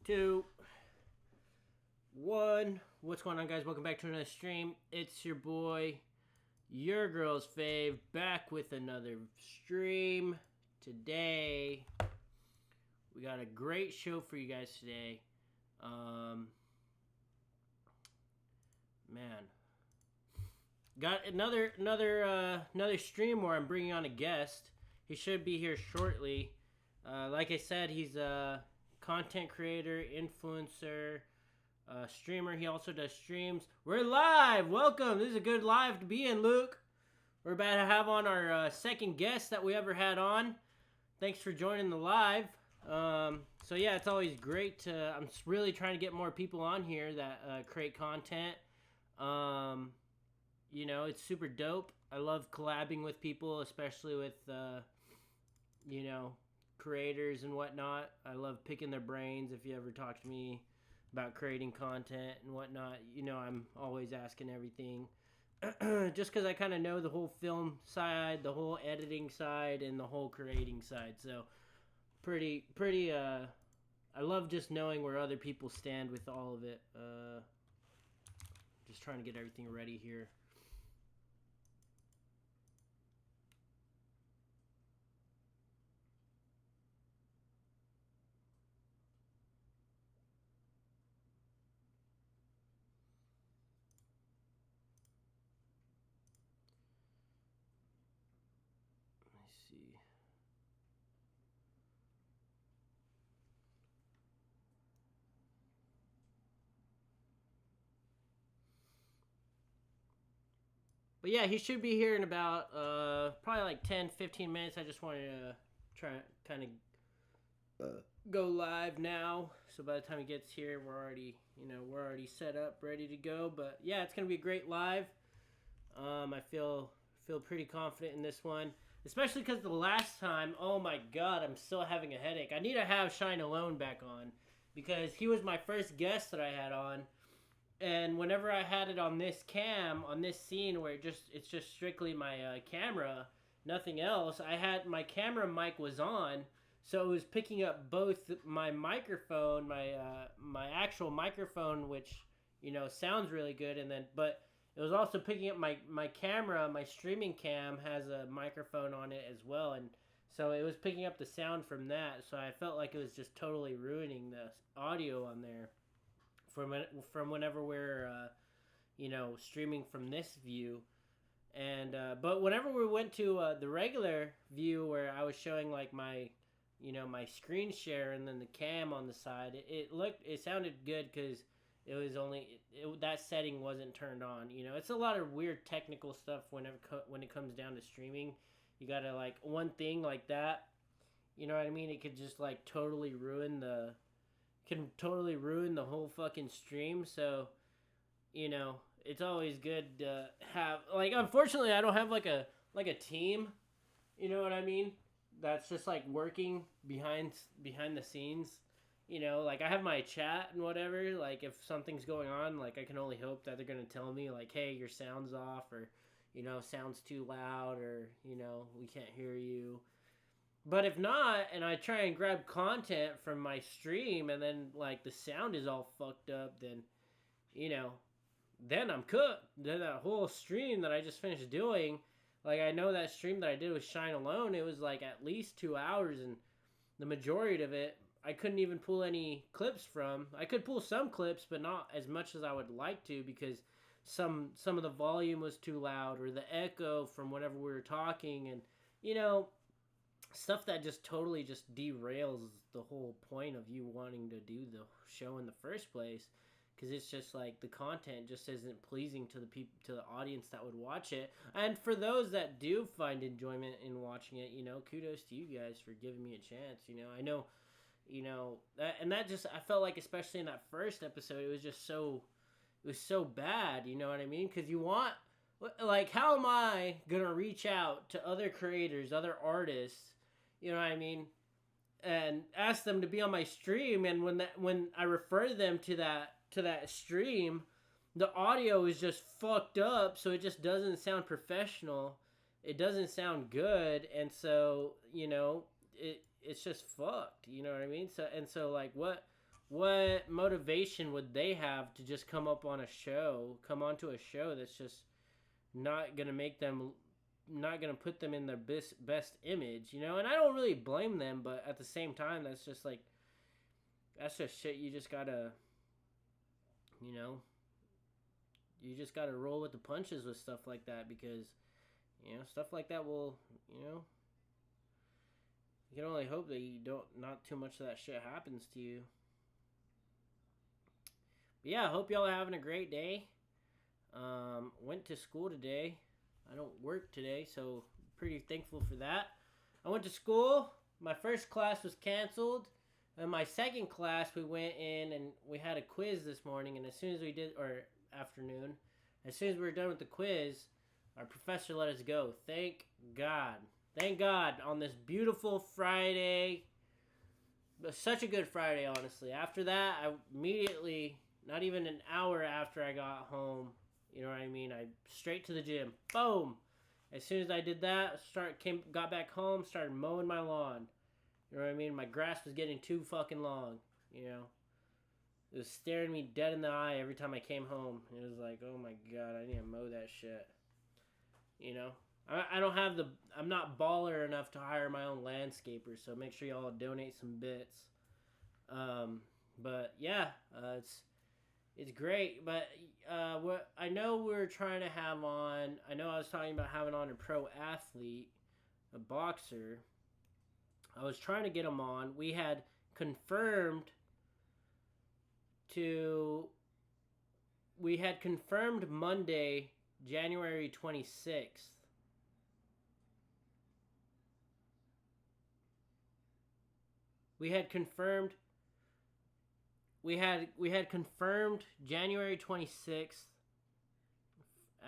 2, 1. What's going on, guys? Welcome back to another stream. It's your boy, your girl's fave, back with another stream. Today, we got a great show for you guys today. Man, got another stream where I'm bringing on a guest. He should be here shortly. Like I said, he's a content creator, influencer, streamer. He also does streams. We're live. Welcome. This is a good live to be in, Luke. We're about to have on our second guest that we ever had on. Thanks for joining the live. So yeah, it's always great to. I'm really trying to get more people on here that create content. You know, it's super dope. I love collabing with people, especially with creators and whatnot. I love picking their brains. If you ever talk to me about creating content and whatnot, you know I'm always asking everything. Just because I kind of know the whole film side, the whole editing side, and the whole creating side. So pretty I love just knowing where other people stand with all of it. Just trying to get everything ready here. See. But yeah, he should be here in about probably like 10-15 minutes. I just wanted to try kind of go live now. So by the time he gets here, we're already set up, ready to go. But yeah, it's gonna be a great live. I feel pretty confident in this one. Especially because the last time, oh my god, I'm still having a headache. I need to have Shine Alone back on. Because he was my first guest that I had on. And whenever I had it on this cam, on this scene where it's just strictly my camera, nothing else, I had my camera mic was on. So it was picking up both my microphone, my actual microphone, which, sounds really good, but it was also picking up my camera. My streaming cam has a microphone on it as well, and so it was picking up the sound from that. So I felt like it was just totally ruining the audio on there from whenever we're streaming from this view. And but whenever we went to the regular view where I was showing like my my screen share and then the cam on the side, it sounded good because it was that setting wasn't turned on. It's a lot of weird technical stuff when it comes down to streaming. You gotta like one thing like that. You know what I mean? It could just like totally ruin the whole fucking stream. So, it's always good to have like. Unfortunately, I don't have like a team. You know what I mean? That's just like working behind the scenes. Like I have my chat and whatever, like if something's going on, like I can only hope that they're going to tell me like, hey, your sound's off, or, sounds too loud, or, we can't hear you. But if not, and I try and grab content from my stream and then like the sound is all fucked up, then, then I'm cooked. Then that whole stream that I just finished doing, like I know that stream that I did with Shine Alone, it was like at least 2 hours, and the majority of it, I couldn't even pull any clips from. I could pull some clips, but not as much as I would like to, because some of the volume was too loud, or the echo from whenever we were talking, and stuff that just totally just derails the whole point of you wanting to do the show in the first place, because it's just like the content just isn't pleasing to the audience that would watch it. And for those that do find enjoyment in watching it, kudos to you guys for giving me a chance. I know. That just, I felt like, especially in that first episode, it was so bad, you know what I mean? Because you want, like, how am I gonna reach out to other creators, other artists, you know what I mean, and ask them to be on my stream, and when I refer them to that stream, the audio is just fucked up, so it just doesn't sound professional, it doesn't sound good, and so, it's just fucked, you know what I mean? So like, what what motivation would they have to just come onto a show that's just not gonna make them, not gonna put them in their best image, you know? And I don't really blame them, but at the same time, that's just like, that's just shit. You just gotta, you know, you just gotta roll with the punches with stuff like that, because, you know, stuff like that will, you know, you can only hope that not too much of that shit happens to you. But yeah, I hope y'all are having a great day. Went to school today. I don't work today, so pretty thankful for that. I went to school. My first class was canceled. In my second class, we went in and we had a quiz this morning. And as soon as we did, or afternoon, as soon as we were done with the quiz, our professor let us go. Thank God. Thank God on this beautiful Friday. Such a good Friday, honestly. After that, I immediately, not even an hour after I got home, you know what I mean, I straight to the gym. Boom! As soon as I did that, got back home, started mowing my lawn. You know what I mean? My grass was getting too fucking long, you know. It was staring me dead in the eye every time I came home. It was like, oh my God, I need to mow that shit. You know? I don't have I'm not baller enough to hire my own landscaper, so make sure y'all donate some bits. But yeah, it's great. But what I know we're trying to have on, I know I was talking about having on a pro athlete, a boxer. I was trying to get him on. We had confirmed Monday, January 26th. We had confirmed January 26th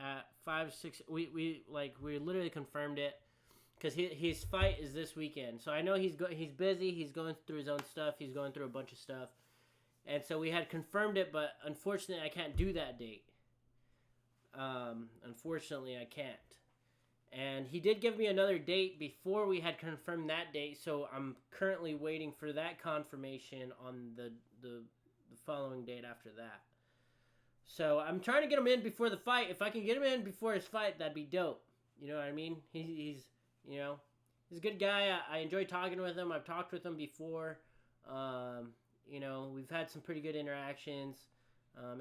at 5-6. We literally confirmed it because his fight is this weekend. So I know he's busy. He's going through his own stuff. He's going through a bunch of stuff, and so we had confirmed it. But unfortunately, I can't do that date. Unfortunately, I can't. And he did give me another date before we had confirmed that date, so I'm currently waiting for that confirmation on the following date after that. So I'm trying to get him in before the fight. If I can get him in before his fight, that'd be dope. You know what I mean? He's you know, he's a good guy. I enjoy talking with him. I've talked with him before. You know, we've had some pretty good interactions.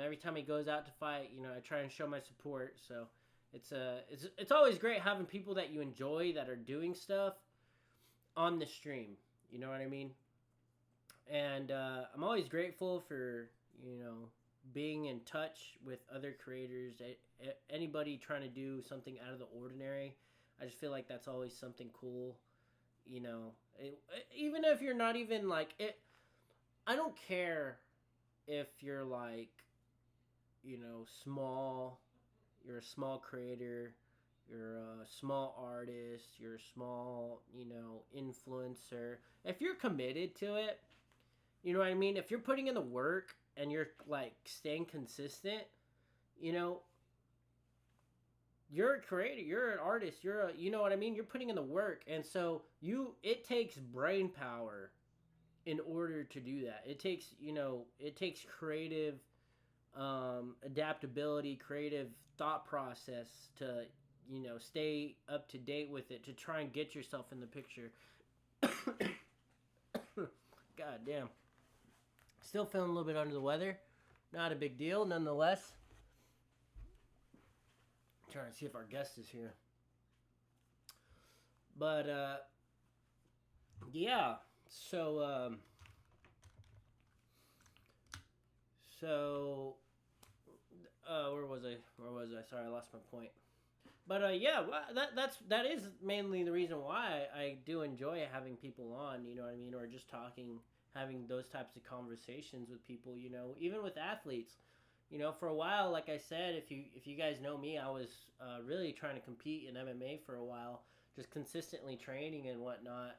Every time he goes out to fight, you know, I try and show my support. So it's always great having people that you enjoy that are doing stuff on the stream. You know what I mean? And I'm always grateful for, you know, being in touch with other creators. Anybody trying to do something out of the ordinary, I just feel like that's always something cool. You know, even if you're not even like it, I don't care if you're like, you know, small. You're a small creator, you're a small artist, you're a small, you know, influencer. If you're committed to it, you know what I mean? If you're putting in the work and you're like staying consistent, you know, you're a creator, you're an artist, you know what I mean? You're putting in the work. And so it takes brain power in order to do that. It takes, you know, creative adaptability, creative thought process to, you know, stay up to date with it, to try and get yourself in the picture. God damn. Still feeling a little bit under the weather. Not a big deal, nonetheless. Trying to see if our guest is here. But, yeah. So, where was I? Sorry, I lost my point. But yeah, that is mainly the reason why I do enjoy having people on. You know what I mean, or just talking, having those types of conversations with people. You know, even with athletes. You know, for a while, like I said, if you guys know me, I was really trying to compete in MMA for a while, just consistently training and whatnot,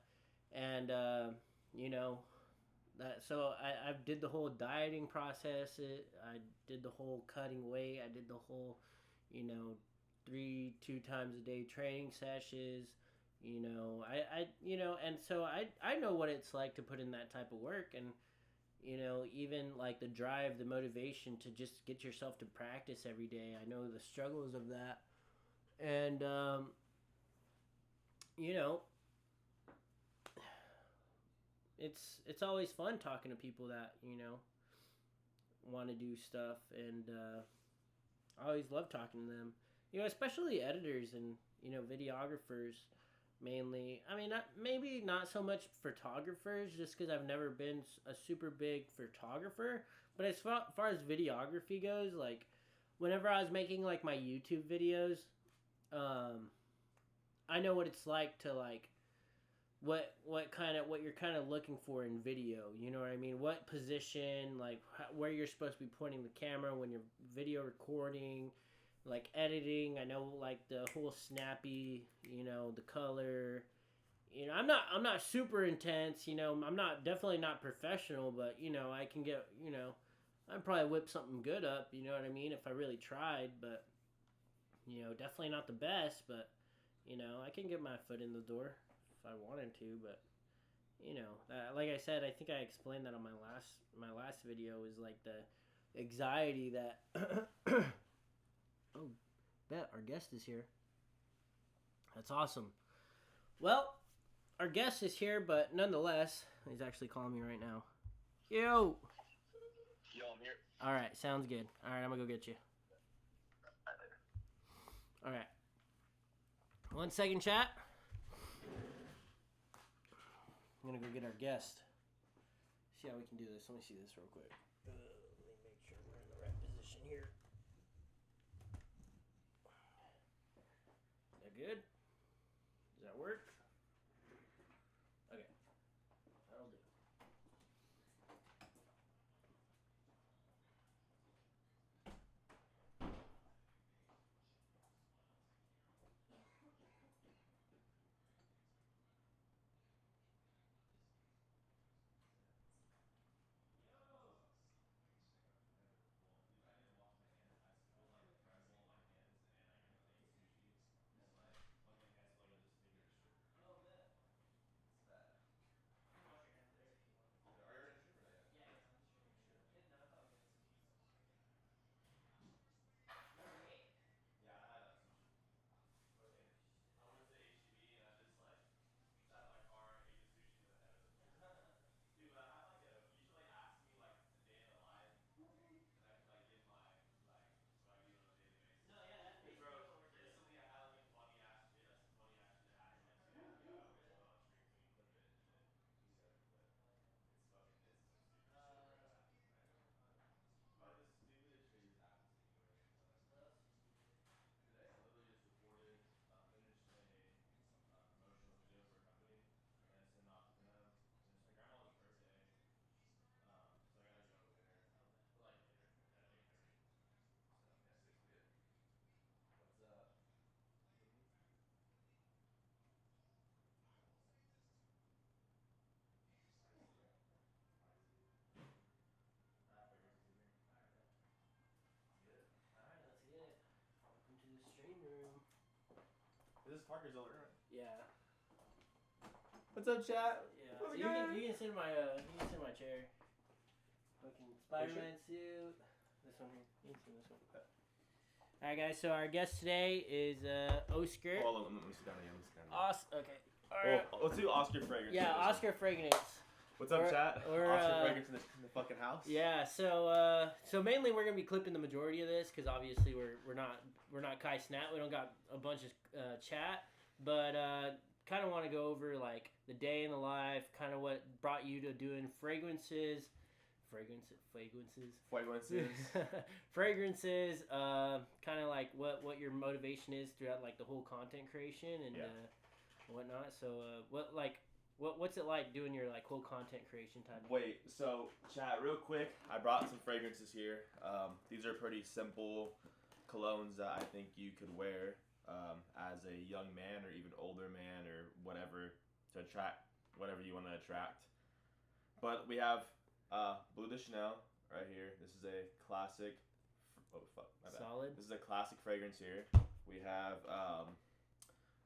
and you know. So I did the whole dieting process. I did the whole cutting weight. I did the whole, you know, 2 times a day training sessions. You know, I you know, and so I know what it's like to put in that type of work. And You know, even like the drive, the motivation to just get yourself to practice every day. I know the struggles of that. And, you know, it's always fun talking to people that, you know, want to do stuff. And I always love talking to them. You know, especially editors and, you know, videographers mainly. I mean, maybe not so much photographers, just because I've never been a super big photographer. But as far as videography goes, like, whenever I was making, like, my YouTube videos, I know what it's like to, like, what you're kind of looking for in video. You know what I mean? What position, like, where you're supposed to be pointing the camera when you're video recording, like editing. I know, like, the whole snappy, you know, the color. You know, I'm not super intense. You know, I'm not definitely not professional, but you know, I can get, you know, I'd probably whip something good up. You know what I mean? If I really tried, but you know, definitely not the best. But you know, I can get my foot in the door if I wanted to. But you know, like I said, I think I explained that on my last video is like the anxiety that. Oh, bet our guest is here. That's awesome. Well, our guest is here, but nonetheless, he's actually calling me right now. Yo, I'm here. all right, sounds good. All right, I'm gonna go get you. All right, 1 second, chat. I'm gonna go get our guest. See how we can do this. Let me see this real quick. Let me make sure we're in the right position here. Is that good? Does that work? Okay, that'll do. To the stream room. Is this Parker's over, right? Yeah. What's up, chat? Yeah. What's You can sit in my chair. Fucking Spider-Man suit. This one here. You can sit in this one. Alright guys, so our guest today is Oscar. Hold on, let me sit down again. Okay. Alright. Well, let's do Oscarfragrance. Yeah, Oscarfragrance. What's up, chat? Oscarfragrance in the fucking house. Yeah, so mainly we're gonna be clipping the majority of this because obviously we're not Kai Snap. We don't got a bunch of chat, but kind of want to go over like the day in the life, kind of what brought you to doing fragrances, kind of like what your motivation is throughout like the whole content creation and whatnot. So what's it like doing your like whole content creation type? Wait, so chat real quick. I brought some fragrances here. These are pretty simple colognes that I think you could wear as a young man or even older man or whatever to attract whatever you want to attract. But we have Bleu de Chanel right here. This is a classic. Oh fuck, my bad. Solid. This is a classic fragrance here. We have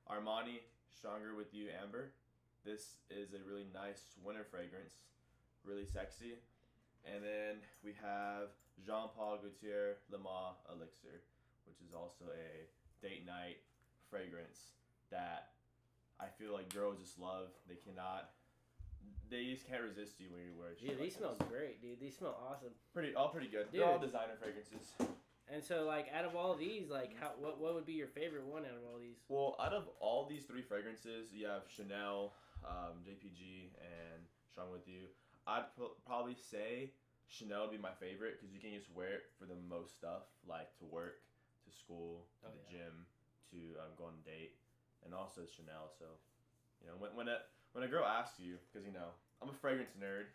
Armani Stronger With You Amber. This is a really nice winter fragrance, really sexy. And then we have Jean Paul Gaultier Le Mans Elixir, which is also a date night fragrance that I feel like girls just love. They just can't resist you when you wear. Dude, these smell this. great, dude. These smell awesome. All pretty good. Dude. They're all designer fragrances. And so, like, out of all these, like, what would be your favorite one out of all these? Well, out of all these 3 fragrances, you have Chanel, JPG, and Sean With You. I'd probably say Chanel would be my favorite because you can just wear it for the most stuff, like to work, to school, to the gym, to go on a date, and also Chanel. So, when a girl asks you, because I'm a fragrance nerd,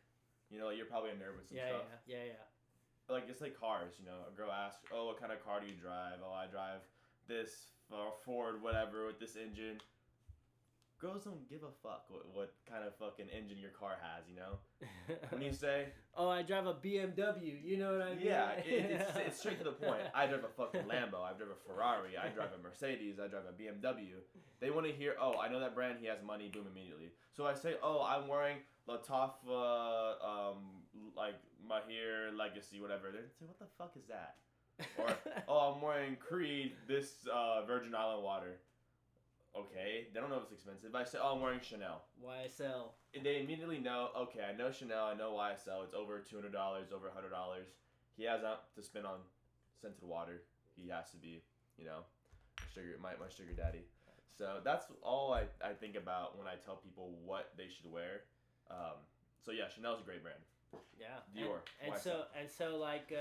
you're probably a nerd with some stuff. Yeah. Like, it's like cars, a girl asks, oh, what kind of car do you drive? Oh, I drive this Ford whatever with this engine. Girls don't give a fuck what kind of fucking engine your car has, When you say, oh, I drive a BMW, you know what I mean? Yeah, it's straight to the point. I drive a fucking Lambo, I drive a Ferrari, I drive a Mercedes, I drive a BMW. They want to hear, oh, I know that brand, he has money, boom, immediately. So I say, oh, I'm wearing Latif, like Mahir Legacy, whatever. They say, what the fuck is that? Or, oh, I'm wearing Creed, this Virgin Island water. Okay, they don't know if it's expensive. But I say, oh, I'm wearing Chanel. YSL. And they immediately know, okay, I know Chanel, I know YSL. It's over $200, over $100. He has not to spend on scented water. He has to be, my sugar daddy. So that's all I think about when I tell people what they should wear. So yeah, Chanel's a great brand. Yeah. Dior. And so like,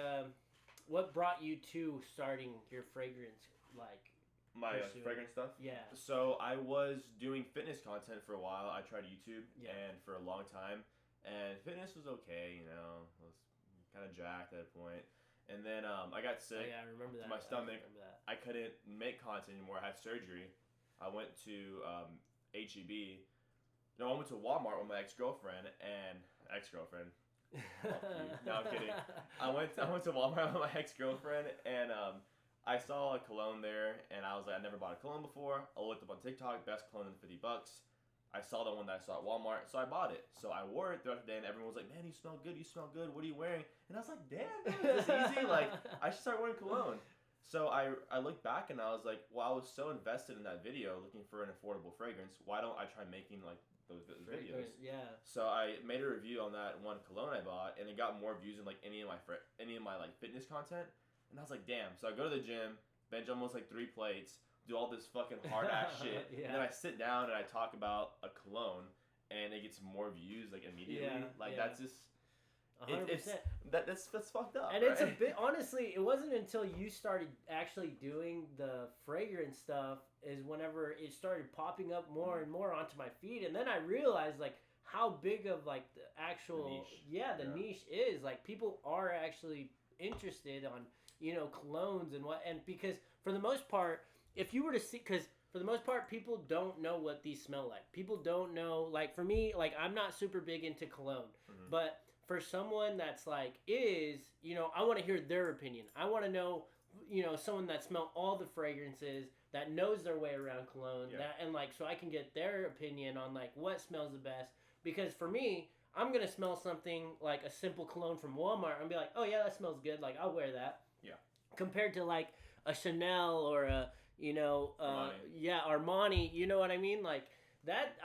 what brought you to starting your fragrance, like, my fragrance stuff? Yeah. So I was doing fitness content for a while. I tried YouTube and for a long time. And fitness was okay, I was kind of jacked at a point. And then I got sick. Oh, yeah, I remember that. My stomach. I couldn't make content anymore. I had surgery. I went to HEB. No, I went to Walmart with my ex-girlfriend. No, I'm kidding. I went to Walmart with my ex-girlfriend and I saw a cologne there, and I was like, I never bought a cologne before. I looked up on TikTok, best cologne in $50. I saw the one that I saw at Walmart, so I bought it. So I wore it throughout the day, and everyone was like, man, you smell good, what are you wearing? And I was like, damn, dude, is this easy? Like, I should start wearing cologne. So I looked back, and I was like, well, I was so invested in that video looking for an affordable fragrance. Why don't I try making, like, those videos? Yeah. So I made a review on that one cologne I bought, and it got more views than, like, any of my like, fitness content. And I was like, damn. So I go to the gym, bench almost like 3 plates, do all this fucking hard ass shit, and then I sit down and I talk about a cologne, and it gets more views like immediately. That's just 100%. That's fucked up. And it's a bit, honestly, it wasn't until you started actually doing the fragrance stuff is whenever it started popping up more and more onto my feed, and then I realized like how big of like the actual niche is. Like people are actually interested on colognes and because for the most part, if you were to see, because for the most part, people don't know what these smell like. People don't know, like for me, like I'm not super big into cologne, but for someone that's like I want to hear their opinion. I want to know, someone that smell all the fragrances, that knows their way around cologne, and like so I can get their opinion on like what smells the best. Because for me, I'm gonna smell something like a simple cologne from Walmart and be like, oh yeah, that smells good. Like I'll wear that. Yeah. Compared to like a Chanel or a Armani. You know what I mean? Like that.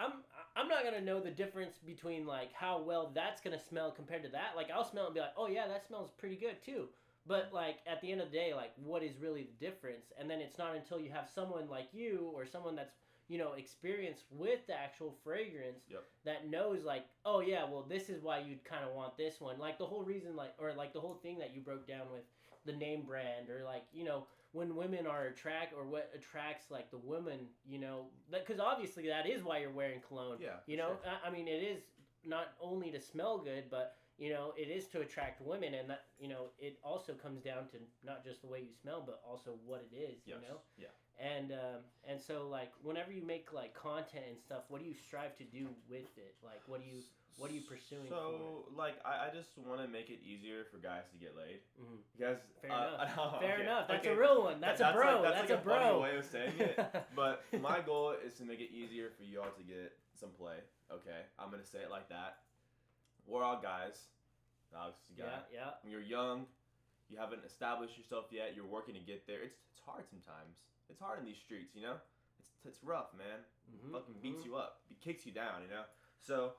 I'm not gonna know the difference between like how well that's gonna smell compared to that. Like I'll smell it and be like, oh yeah, that smells pretty good too. But like at the end of the day, like what is really the difference? And then it's not until you have someone like you or someone that's experience with the actual fragrance that knows like, oh yeah, well this is why you'd kind of want this one. Like the whole reason, like, or like the whole thing that you broke down with the name brand, or like, when women are what attracts like the woman, because obviously that is why you're wearing cologne. Yeah. Sure. I mean, it is not only to smell good, but it is to attract women, and that it also comes down to not just the way you smell, but also what it is. Yeah. And so like whenever you make like content and stuff, what do you strive to do with it? Like what are you pursuing? So like I just want to make it easier for guys to get laid. Mm-hmm. Because fair enough. That's a real one. That's a bro. That's a like bro. Funny way of saying it. But my goal is to make it easier for y'all to get some play. Okay, I'm gonna say it like that. We're all guys. Obviously, Yeah. when you're young, you haven't established yourself yet. You're working to get there. It's hard sometimes. It's hard in these streets, you know. It's rough, man. Fucking beats you up. It kicks you down, you know. So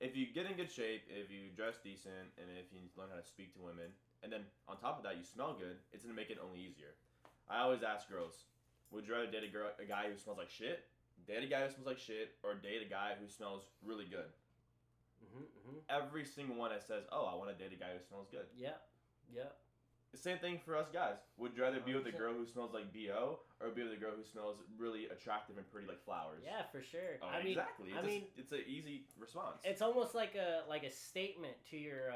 if you get in good shape, if you dress decent, and if you learn how to speak to women, and then on top of that you smell good, it's gonna make it only easier. I always ask girls, would you rather date a guy who smells like shit, date a guy who smells like shit, or date a guy who smells really good? Every single one that says, "Oh, I want to date a guy who smells good." Yeah. The same thing for us guys. Would you rather be with a 100%. girl who smells like BO or be with a girl who smells really attractive and pretty like flowers? Yeah, for sure. Oh, I mean, exactly. I mean, it's an easy response. it's almost like a statement to your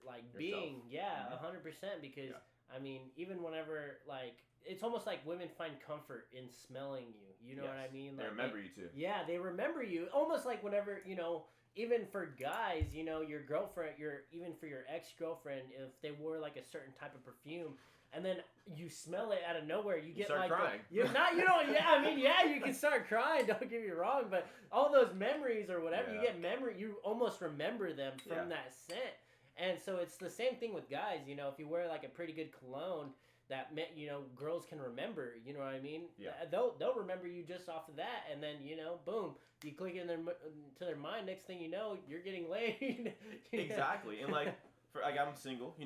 like Yourself. being. Yeah, Mhm. 100%. Because Yeah. I mean, even whenever like it's almost like women find comfort in smelling you. You know what I Yes. mean? They Like remember you too. Yeah, they remember you. Almost like whenever even for guys, your girlfriend, even for your ex-girlfriend, if they wore like a certain type of perfume, and then you smell it out of nowhere, you get start like crying. you're not, yeah, I mean, yeah, you can start crying. Don't get me wrong, but all those memories or whatever, you Yeah. get you almost remember them from Yeah. that scent, and so it's the same thing with guys. If you wear like a pretty good cologne. That girls can remember. You know what I mean? Yeah. They'll remember you just off of that, and then boom, you click in to their mind. Next thing you know, you're getting laid. Exactly. And like I'm single.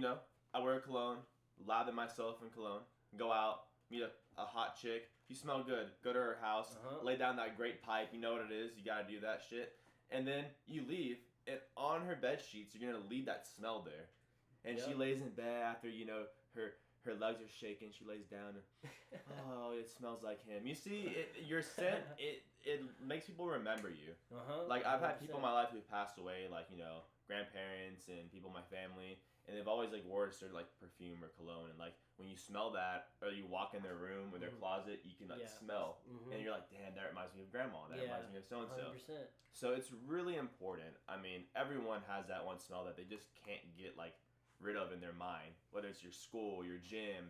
I wear a cologne, lather myself in cologne, go out, meet a hot chick. You smell good. Go to her house, lay down that great pipe. You know what it is. You gotta do that shit, and then you leave. And on her bed sheets, you're gonna leave that smell there. And she lays in bed after her legs are shaking. She lays down and, oh, it smells like him. You see, your scent, it makes people remember you. Like, I've had people in my life who've passed away, like, grandparents and people in my family, and they've always, like, wore a certain, like, perfume or cologne, and, like, when you smell that, or you walk in their room or their closet, you can, like, smell, and you're like, damn, that reminds me of grandma, that reminds me of so-and-so. 100%. So it's really important. I mean, everyone has that one smell that they just can't get, like, rid of in their mind, whether it's your school, your gym,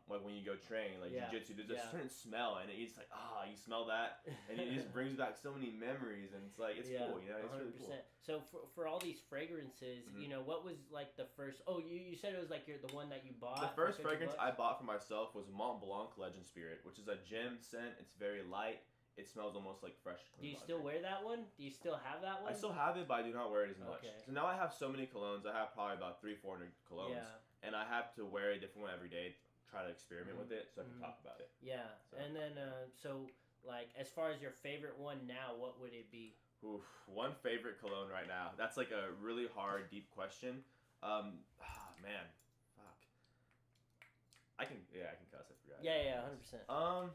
like when you go train, like jiu-jitsu, there's a certain smell, and it's like, you smell that, and it just brings back so many memories, and it's like, it's cool, it's 100%. really cool. So for all these fragrances, what was like the first? Oh, you said it was like the one that you bought. The first fragrance I bought for myself was Mont Blanc Legend Spirit, which is a gem scent. It's very light. It smells almost like fresh. Do you still wear that one? Do you still have that one? I still have it, but I do not wear it as much. Okay. So now I have so many colognes. I have probably about 300-400 colognes, and I have to wear a different one every day. Try to experiment with it so I can talk about it. Yeah, so. And then so like as far as your favorite one now, what would it be? Oof, one favorite cologne right now. That's like a really hard, deep question. Man, fuck. I can cuss. I forgot. Yeah, 100%.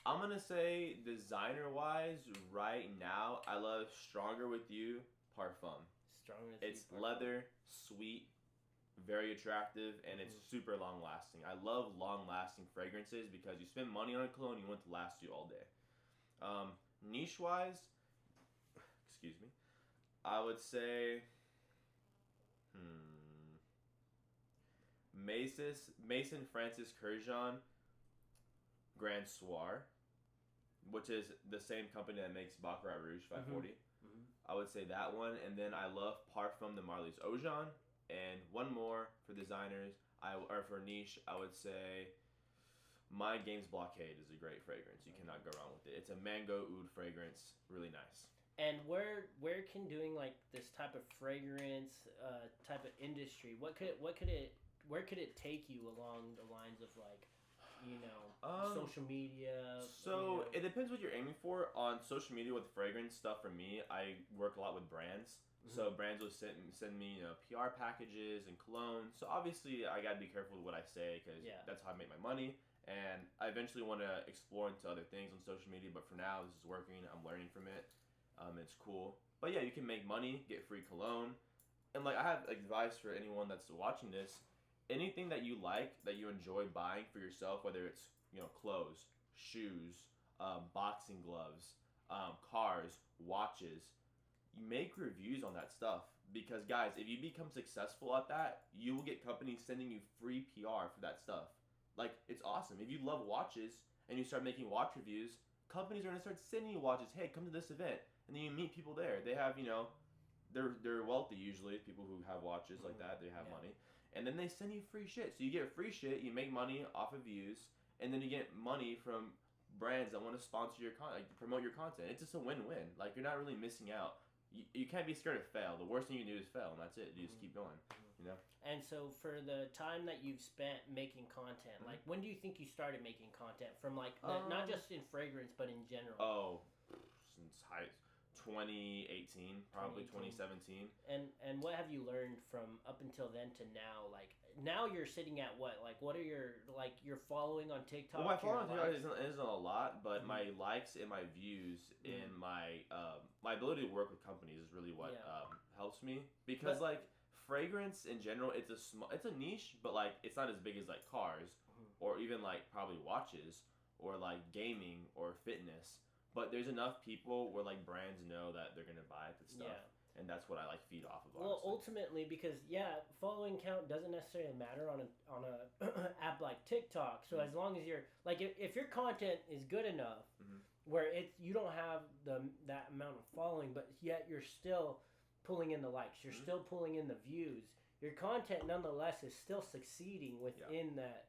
I'm gonna say designer-wise, right now, I love Stronger With You Parfum. Stronger With It's You Parfum. leather, sweet, very attractive, and it's super long-lasting. I love long-lasting fragrances because you spend money on a cologne, you want it to last you all day. Niche-wise, excuse me, I would say, Mason Francis Kurkdjian Grand Soir, which is the same company that makes Baccarat Rouge 540. I would say that one, and then I love Parfum de Marly's Ojan, and one more for designers, or for niche, I would say Mind Games Blockade is a great fragrance. You cannot go wrong with it. It's a mango oud fragrance, really nice. And where can doing like this type of fragrance type of industry, where could it take you along the lines of like, social media? So it depends what you're aiming for. On social media with fragrance stuff, for me, I work a lot with brands. So brands will send me PR packages and colognes. So obviously I gotta be careful with what I say because that's how I make my money. And I eventually want to explore into other things on social media. But for now, this is working. I'm learning from it. It's cool. But yeah, you can make money, get free cologne, and like I have advice for anyone that's watching this. Anything that you like, that you enjoy buying for yourself, whether it's clothes, shoes, boxing gloves, cars, watches, you make reviews on that stuff. Because guys, if you become successful at that, you will get companies sending you free PR for that stuff. Like, it's awesome. If you love watches and you start making watch reviews, companies are gonna start sending you watches. Hey, come to this event, and then you meet people there. They have they're wealthy usually. People who have watches like that, they have money, and then they send you free shit. So you get free shit, you make money off of views, and then you get money from brands that want to sponsor your content, like promote your content. It's just a win-win. Like you're not really missing out. You can't be scared to fail. The worst thing you can do is fail, and that's it. You just keep going. You know. And so for the time that you've spent making content, like when do you think you started making content from like not just in fragrance but in general? Oh, since 2018, probably 2017. And what have you learned from up until then to now? Like now you're sitting at what? Like what are your your following on TikTok? Well, my following on TikTok isn't a lot, but my likes and my views and my my ability to work with companies is really what helps me, because like fragrance in general, it's a niche, but like it's not as big as like cars or even like probably watches or like gaming or fitness. But there's enough people where like brands know that they're gonna buy the stuff, and that's what I like feed off of. Well, ultimately, because following count doesn't necessarily matter on a app like TikTok. So as long as you're like, if your content is good enough, where you don't have that amount of following, but yet you're still pulling in the likes, you're still pulling in the views. Your content, nonetheless, is still succeeding within that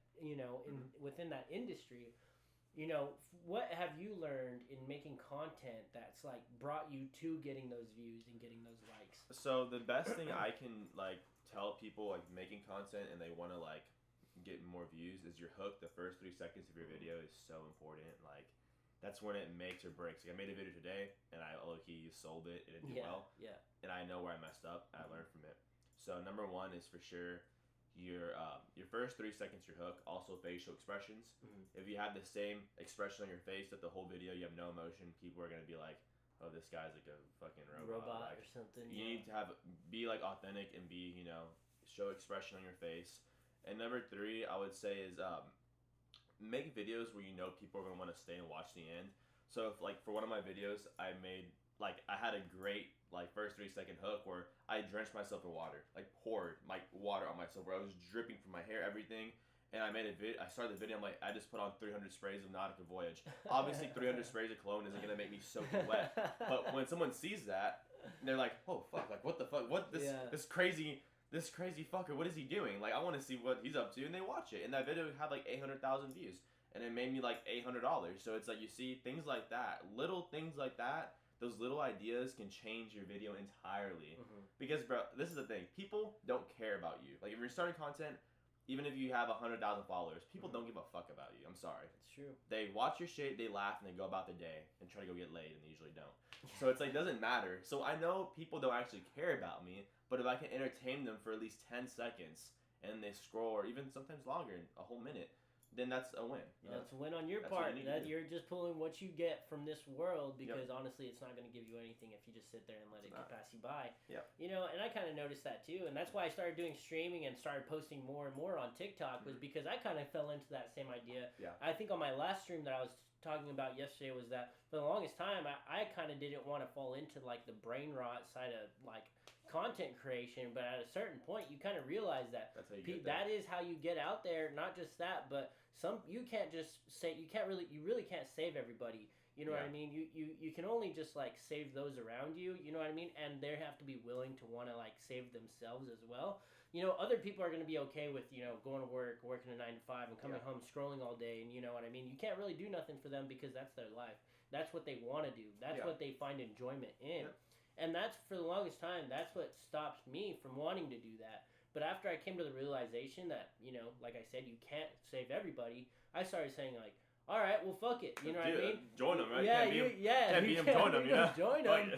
within that industry. What have you learned in making content that's like brought you to getting those views and getting those likes? So the best thing I can like tell people like making content and they want to like get more views is your hook. The first 3 seconds of your video is so important. Like that's when it makes or breaks. Like I made a video today and I low-key sold it. It didn't do well. Yeah. And I know where I messed up. I learned from it. So number 1 is for sure your first 3 seconds your hook. Also facial expressions. If you have the same expression on your face that the whole video, you have no emotion, people are gonna be like, oh, this guy's like a fucking robot like, or something. You need to be like authentic and be show expression on your face. And number 3 I would say is make videos where people are gonna want to stay and watch the end. So if like for one of my videos I made I had a great first 3 second hook where I drenched myself in water, poured my water on myself, where I was dripping from my hair, everything. And I started the video, I'm like, I just put on 300 sprays of Nautica Voyage. Obviously 300 sprays of cologne isn't gonna make me soaking wet. But when someone sees that, they're like, oh fuck, like what the fuck, this crazy fucker, what is he doing? Like I want to see what he's up to, and they watch it. And that video had like 800,000 views, and it made me like $800. So it's like you see things like that, little things like that. Those little ideas can change your video entirely. Because, bro, this is the thing. People don't care about you. Like, if you're starting content, even if you have 100,000 followers, people don't give a fuck about you. I'm sorry. It's true. They watch your shit, they laugh, and they go about their day and try to go get laid, and they usually don't. So it's like, it doesn't matter. So I know people don't actually care about me, but if I can entertain them for at least 10 seconds, and they scroll, or even sometimes longer, a whole minute, then that's a win. That's a win on your part. You're just pulling what you get from this world, because honestly, it's not going to give you anything if you just sit there and let it pass you by. And I kind of noticed that too, and that's why I started doing streaming and started posting more and more on TikTok, was because I kind of fell into that same idea. I think on my last stream that I was talking about yesterday was that for the longest time I kind of didn't want to fall into like the brain rot side of like content creation, but at a certain point you kind of realize that that is how you get out there. Not just that, but you really can't save everybody. You know what I mean? You can only just like save those around you. You know what I mean? And they have to be willing to want to like save themselves as well. Other people are going to be okay with going to work, working a 9 to 5, and coming home scrolling all day. And you know what I mean? You can't really do nothing for them because that's their life. That's what they want to do. That's what they find enjoyment in. And that's, for the longest time, that's what stopped me from wanting to do that. But after I came to the realization that, like I said, you can't save everybody, I started saying, like, all right, well, fuck it. You know what I mean? Join them, right? Yeah, can't beat them, join them, Join them.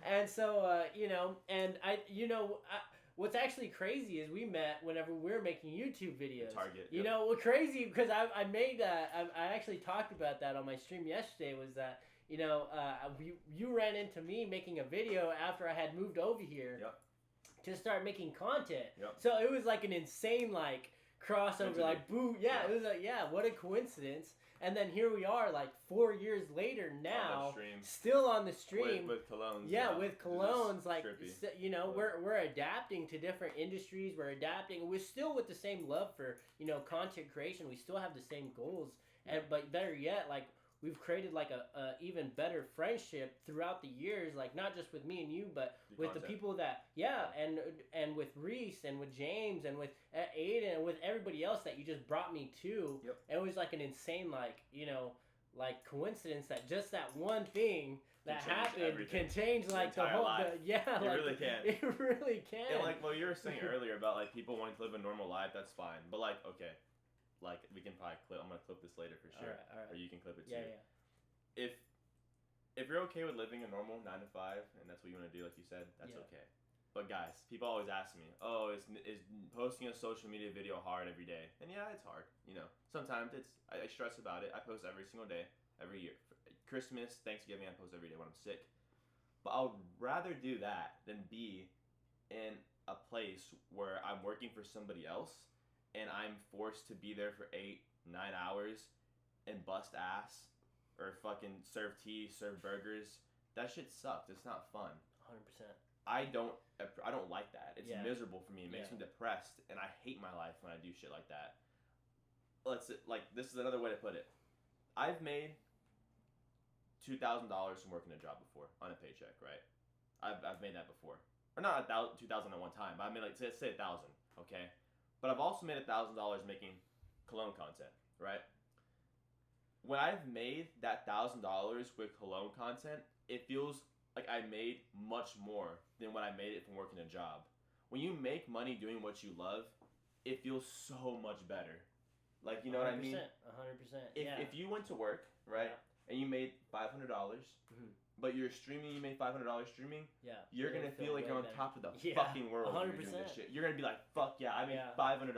And so, and what's actually crazy is we met whenever we were making YouTube videos. Target. What's crazy, because I made that, I actually talked about that on my stream yesterday, was that, you ran into me making a video after I had moved over here to start making content. So it was like an insane, like, crossover, like, boo, it was like, what a coincidence. And then here we are, like 4 years later now, still on the stream with colognes. With colognes, like we're adapting to different industries. We're adapting. We're still with the same love for content creation. We still have the same goals, but better yet, like we've created like a even better friendship throughout the years, like not just with me and you, but with the people that and with Reese and with James and with Aiden and with everybody else that you just brought me to. Yep. It was like an insane like coincidence that just that one thing that happened can change like the whole life. It really can. It really can. And like what you were saying earlier about like people wanting to live a normal life, that's fine. But like, okay, like we can probably clip. I'm gonna clip this later for sure, all right. or you can clip it too. Yeah. If you're okay with living a normal 9 to 5 and that's what you want to do, like you said, that's okay. But guys, people always ask me, "Oh, is posting a social media video hard every day?" And yeah, it's hard. You know, sometimes I stress about it. I post every single day, every year. Christmas, Thanksgiving, I post every day when I'm sick. But I would rather do that than be in a place where I'm working for somebody else and I'm forced to be there for 8, 9 hours and bust ass or fucking serve tea, serve burgers. That shit sucks. It's not fun. 100%. I don't like that. It's miserable for me. It makes me depressed, and I hate my life when I do shit like that. This is another way to put it. I've made $2,000 from working a job before on a paycheck, right? I've made that before, or not 2,000 at one time. But I mean, like say 1,000, okay? But I've also made $1,000 making cologne content, right? When I've made that $1,000 with cologne content, it feels like I made much more than when I made it from working a job. When you make money doing what you love, it feels so much better. Like, you know what I mean? 100%. If you went to work, right, and you made $500, but you're streaming, you made $500 streaming, you're going to feel like you're on top of the fucking world 100%. when you're doing this shit. You're going to be like, fuck yeah, I made $500,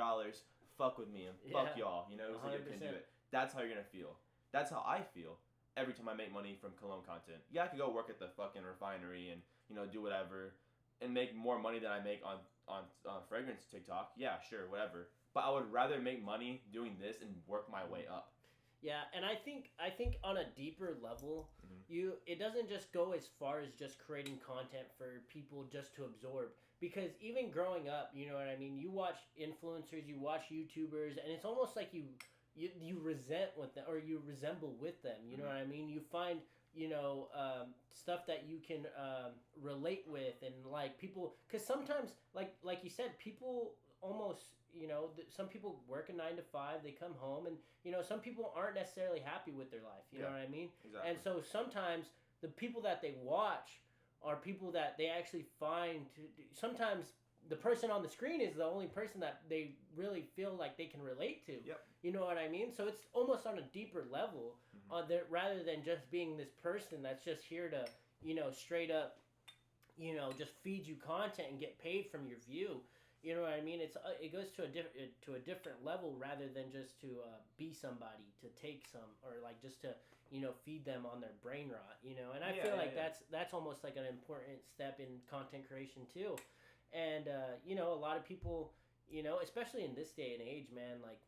fuck with me, and fuck y'all, you know, so you can do it. That's how you're going to feel. That's how I feel every time I make money from cologne content. Yeah, I could go work at the fucking refinery and, you know, do whatever and make more money than I make on fragrance TikTok. Yeah, sure, whatever. But I would rather make money doing this and work my way up. Yeah, and I think on a deeper level, it doesn't just go as far as just creating content for people just to absorb. Because even growing up, you know what I mean, you watch influencers, you watch YouTubers, and it's almost like you resent with them or you resemble with them. You know what I mean? You find stuff that you can relate with, and like people, because sometimes like you said, people almost, you know, some people work a 9 to 5, they come home, and you know, some people aren't necessarily happy with their life. You know what I mean? Exactly. And so sometimes the people that they watch are people that they actually find sometimes the person on the screen is the only person that they really feel like they can relate to. Yep. You know what I mean? So it's almost on a deeper level, rather than just being this person that's just here to, you know, straight up, you know, just feed you content and get paid from your view. You know what I mean? It goes to a different level rather than just to be somebody, to take some, or like just to, you know, feed them on their brain rot. You know, and I feel like that's almost like an important step in content creation too. And, you know, a lot of people, you know, especially in this day and age, man, like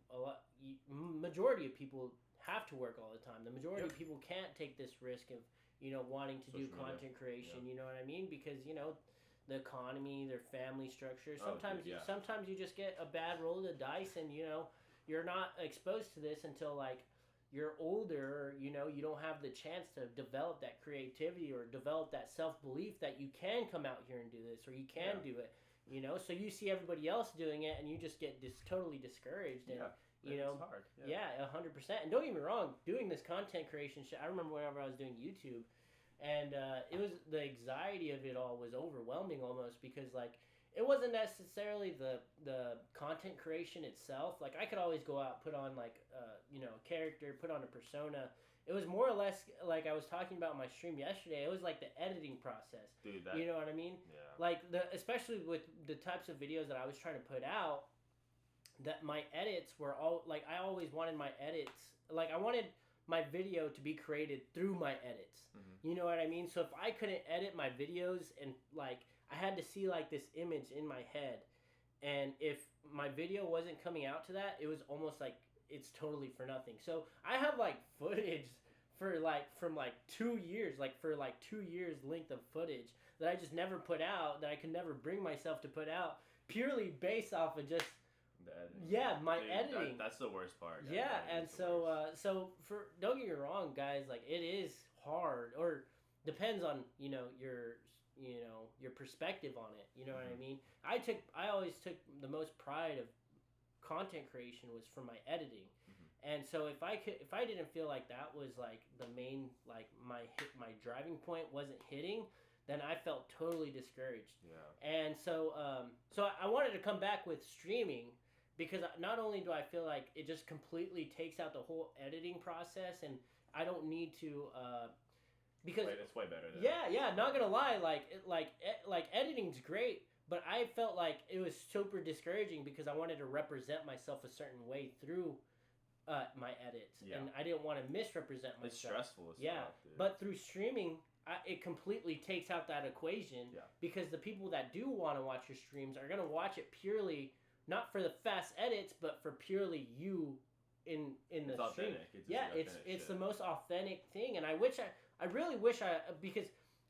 majority of people have to work all the time. The majority of people can't take this risk of, you know, wanting to do content creation, you know what I mean? Because, you know, the economy, their family structure, sometimes you just get a bad roll of the dice, and, you know, you're not exposed to this until, like, you're older, or, you know, you don't have the chance to develop that creativity or develop that self-belief that you can come out here and do this, or you can do it, you know? So you see everybody else doing it, and you just get totally discouraged, and, you know, it's hard. 100%. And don't get me wrong, doing this content creation shit, I remember whenever I was doing YouTube, and it was, the anxiety of it all was overwhelming almost, because, like, it wasn't necessarily the content creation itself. Like, I could always go out, put on, like, you know, a character, put on a persona. It was more or less, like I was talking about in my stream yesterday, it was like the editing process. Dude, you know what I mean? Yeah. Like, especially with the types of videos that I was trying to put out, that my edits were all, like, I always wanted my edits, like, I wanted my video to be created through my edits. You know what I mean? So if I couldn't edit my videos, and, like, I had to see, like, this image in my head, and if my video wasn't coming out to that, it was almost like it's totally for nothing. So I have, like, footage for, like, from, like, 2 years, like, for, like, 2 years length of footage that I just never put out, that I could never bring myself to put out, purely based off of just The editing. Yeah, my Dude, editing. That's the worst part. Guys. Yeah, and so for don't get me wrong, guys, like it is hard, or depends on your perspective on it. You know what I mean? I always took the most pride of content creation was from my editing. And so if I didn't feel like that was like the main, like my driving point wasn't hitting, then I felt totally discouraged. Yeah. And so I wanted to come back with streaming, because not only do I feel like it just completely takes out the whole editing process, and I don't need to because it's way better. Yeah, not gonna lie, like editing's great, but I felt like it was super discouraging because I wanted to represent myself a certain way through my edits, and I didn't want to misrepresent myself. It's stressful as fuck, dude. But through streaming, it completely takes out that equation, because the people that do want to watch your streams are gonna watch it purely not for the fast edits, but for purely you in the stream. It's the most authentic thing, and I really wish because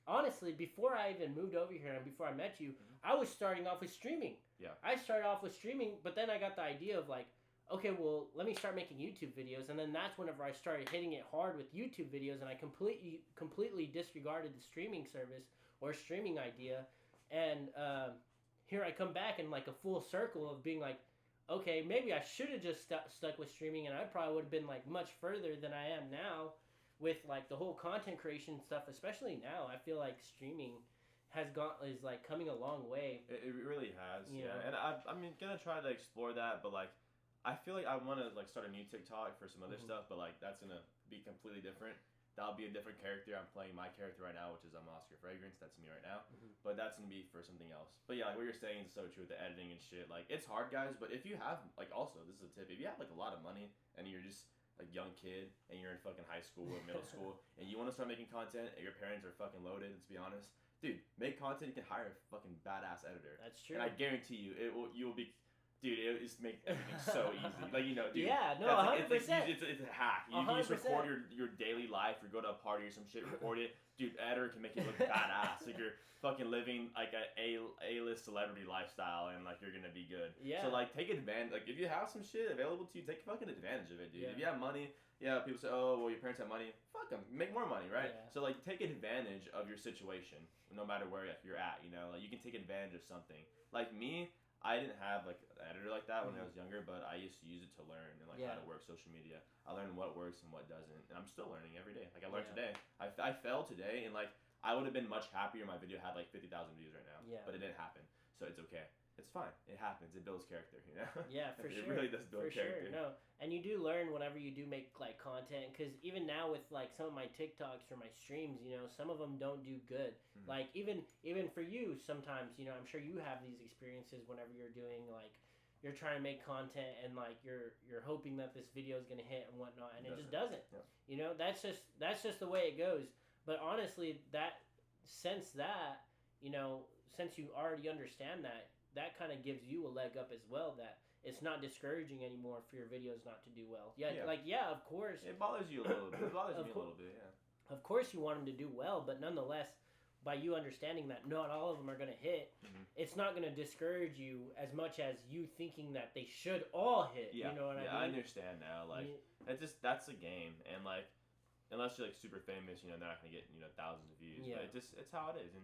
honestly, before I even moved over here and before I met you, I was starting off with streaming. Yeah, I started off with streaming, but then I got the idea of like, okay, well, let me start making YouTube videos, and then that's whenever I started hitting it hard with YouTube videos, and I completely disregarded the streaming service or streaming idea, and here I come back in like a full circle of being like, okay, maybe I should have just stuck with streaming, and I probably would have been like much further than I am now with like the whole content creation stuff. Especially now, I feel like streaming is like coming a long way. It really has, yeah. And I'm gonna try to explore that, but like I feel like I want to like start a new TikTok for some other stuff, but like that's gonna be completely different. That'll be a different character. I'm playing my character right now, which is Oscarfragrance. That's me right now. But that's going to be for something else. But yeah, like what you're saying is so true with the editing and shit. Like, it's hard, guys, but if you have, like, also, this is a tip. If you have, like, a lot of money and you're just, like, young kid and you're in fucking high school or middle school and you want to start making content and your parents are fucking loaded, let's be honest. Dude, make content. You can hire a fucking badass editor. That's true. And I guarantee you, you'll be... Dude, it just makes everything so easy. Like, you know, dude. Yeah, no, 100%. It's a hack. You can just record your daily life or go to a party or some shit, record it. Dude, editor can make you look badass. Like, you're fucking living, like, A-list celebrity lifestyle, and, like, you're gonna be good. Yeah. So, like, take advantage. Like, if you have some shit available to you, take fucking advantage of it, dude. Yeah. If you have money, people say, oh, well, your parents have money. Fuck them. Make more money, right? Yeah. So, like, take advantage of your situation, no matter where you're at, you know? Like, you can take advantage of something. Like, me... I didn't have like an editor like that when I was younger, but I used to use it to learn and like how to work social media. I learned what works and what doesn't, and I'm still learning every day. Like I learned today. I fell today, and like I would have been much happier if my video had like 50,000 views right now. Yeah. But it didn't happen, so it's okay. It's fine. It happens. It builds character, you know. Yeah, for sure. It really does build character. Sure. No, and you do learn whenever you do make like content, because even now with like some of my TikToks or my streams, you know, some of them don't do good. Like even for you, sometimes, you know, I'm sure you have these experiences whenever you're doing like you're trying to make content and like you're hoping that this video is gonna hit and whatnot, and it just doesn't. Yeah. You know, that's just the way it goes. But honestly, since you already understand that kind of gives you a leg up as well, that it's not discouraging anymore for your videos not to do well. Of course. It bothers you a little bit. It bothers me a little bit, yeah. Of course you want them to do well, but nonetheless, by you understanding that not all of them are going to hit, it's not going to discourage you as much as you thinking that they should all hit. Yeah. You know what I mean? I understand now. Like, that's a game. And, like, unless you're, like, super famous, you know, they're not going to get, you know, thousands of views. Yeah. But it's how it is.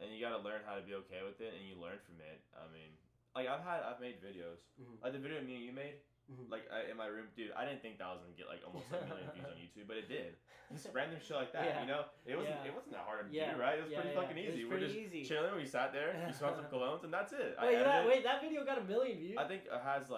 And you gotta learn how to be okay with it, and you learn from it. I mean, like I've made videos, like the video me and you made, like in my room, dude. I didn't think that was gonna get like almost 1 million views on YouTube, but it did. Just random shit like that, you know. It wasn't that hard to do, right? It was pretty fucking easy. We're just chilling. We sat there, we smelled some colognes, and that's it. Wait, that video got 1 million views? I think it has a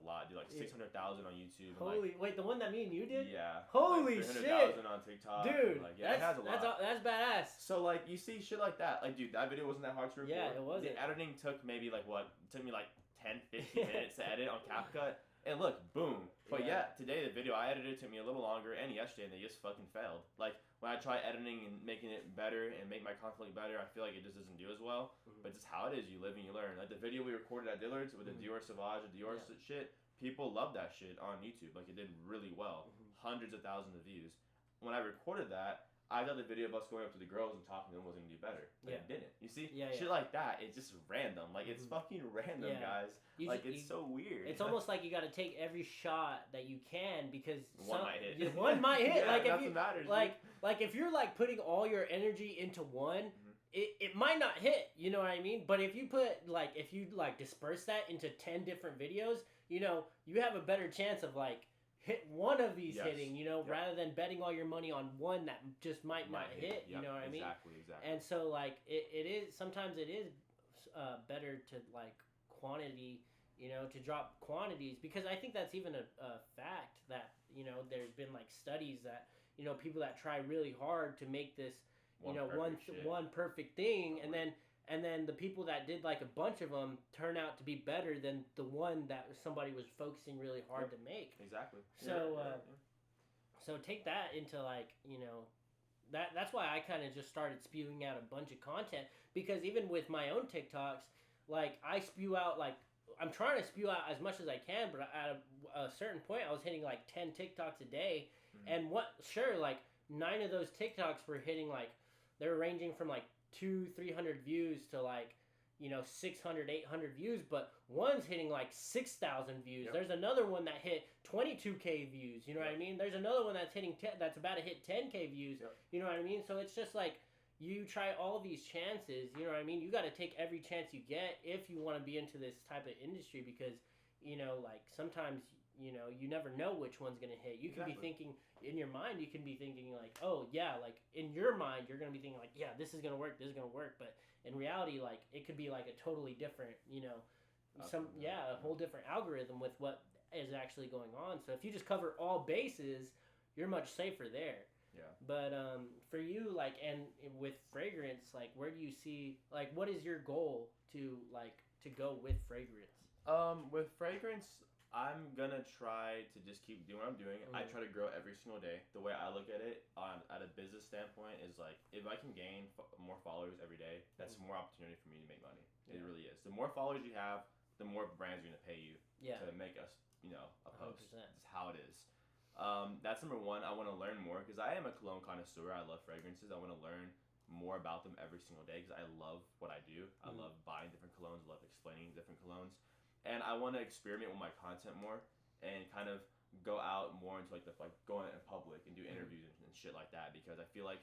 lot, dude. Like 600,000 on YouTube. Wait, the one that me and you did? Yeah. Holy like shit! 300,000 on TikTok. Dude, like, it has a lot. That's badass. So like you see shit like that, like dude, that video wasn't that hard to record. Yeah, it wasn't. The editing took maybe like took me like 10, 15 minutes to edit on CapCut. And look, boom. But today the video I edited took me a little longer, and yesterday, and they just fucking failed. Like, when I try editing and making it better and make my content look better, I feel like it just doesn't do as well. But it's just how it is. You live and you learn. Like, the video we recorded at Dillard's with the Dior Sauvage, the Dior shit, people loved that shit on YouTube. Like, it did really well. Hundreds of thousands of views. When I recorded that, I thought the video of us going up to the girls and talking to them was gonna do better, but it didn't. You see, shit like that, it's just random. Like it's fucking random, guys. It's so weird. It's almost like you got to take every shot that you can because one might hit. One might hit. Yeah, like if nothing you matters, like if you're like putting all your energy into one. It might not hit, you know what I mean? But if you disperse that into 10 different videos, you know, you have a better chance of like hit one of these hitting, you know, rather than betting all your money on one that just might not hit, you know what I mean? Exactly. And so like it is sometimes it is better to like quantity, you know, to drop quantities because I think that's even a fact that, you know, there's been like studies that, you know, people that try really hard to make this one perfect thing, and then the people that did like a bunch of them turn out to be better than the one that somebody was focusing really hard to make. Exactly. So so take that into like, you know, that's why I kind of just started spewing out a bunch of content because even with my own TikToks, like I spew out like I'm trying to spew out as much as I can, but at a certain point I was hitting like 10 TikToks a day, and like 9 of those TikToks were hitting like. They're ranging from like 200-300 views to like, you know, 600, 800 views, but one's hitting like 6,000 views. There's another one that hit 22K views. You know what I mean? There's another one that's hitting that's about to hit 10K views. You know what I mean? So it's just like you try all these chances. You know what I mean? You got to take every chance you get if you want to be into this type of industry because, you know, like sometimes. You know, you never know which one's going to hit. You can be thinking, in your mind, you can be thinking like, oh, yeah, like, in your mind, you're going to be thinking like, yeah, this is going to work, this is going to work. But in reality, like, it could be like a totally different, you know, a whole different algorithm with what is actually going on. So if you just cover all bases, you're much safer there. Yeah. But for you, like, and with fragrance, like, where do you see, like, what is your goal to go with fragrance? With fragrance... I'm gonna try to just keep doing what I'm doing. I try to grow every single day. The way I look at it, at a business standpoint, is like if I can gain more followers every day, that's more opportunity for me to make money. It really is. The more followers you have, the more brands are gonna pay you to make us, you know, a post. 100%. That's how it is. That's number one. I want to learn more because I am a cologne connoisseur. I love fragrances. I want to learn more about them every single day because I love what I do. I love buying different colognes. I love explaining different colognes. And I want to experiment with my content more and kind of go out more into like going in public and do interviews and shit like that because I feel like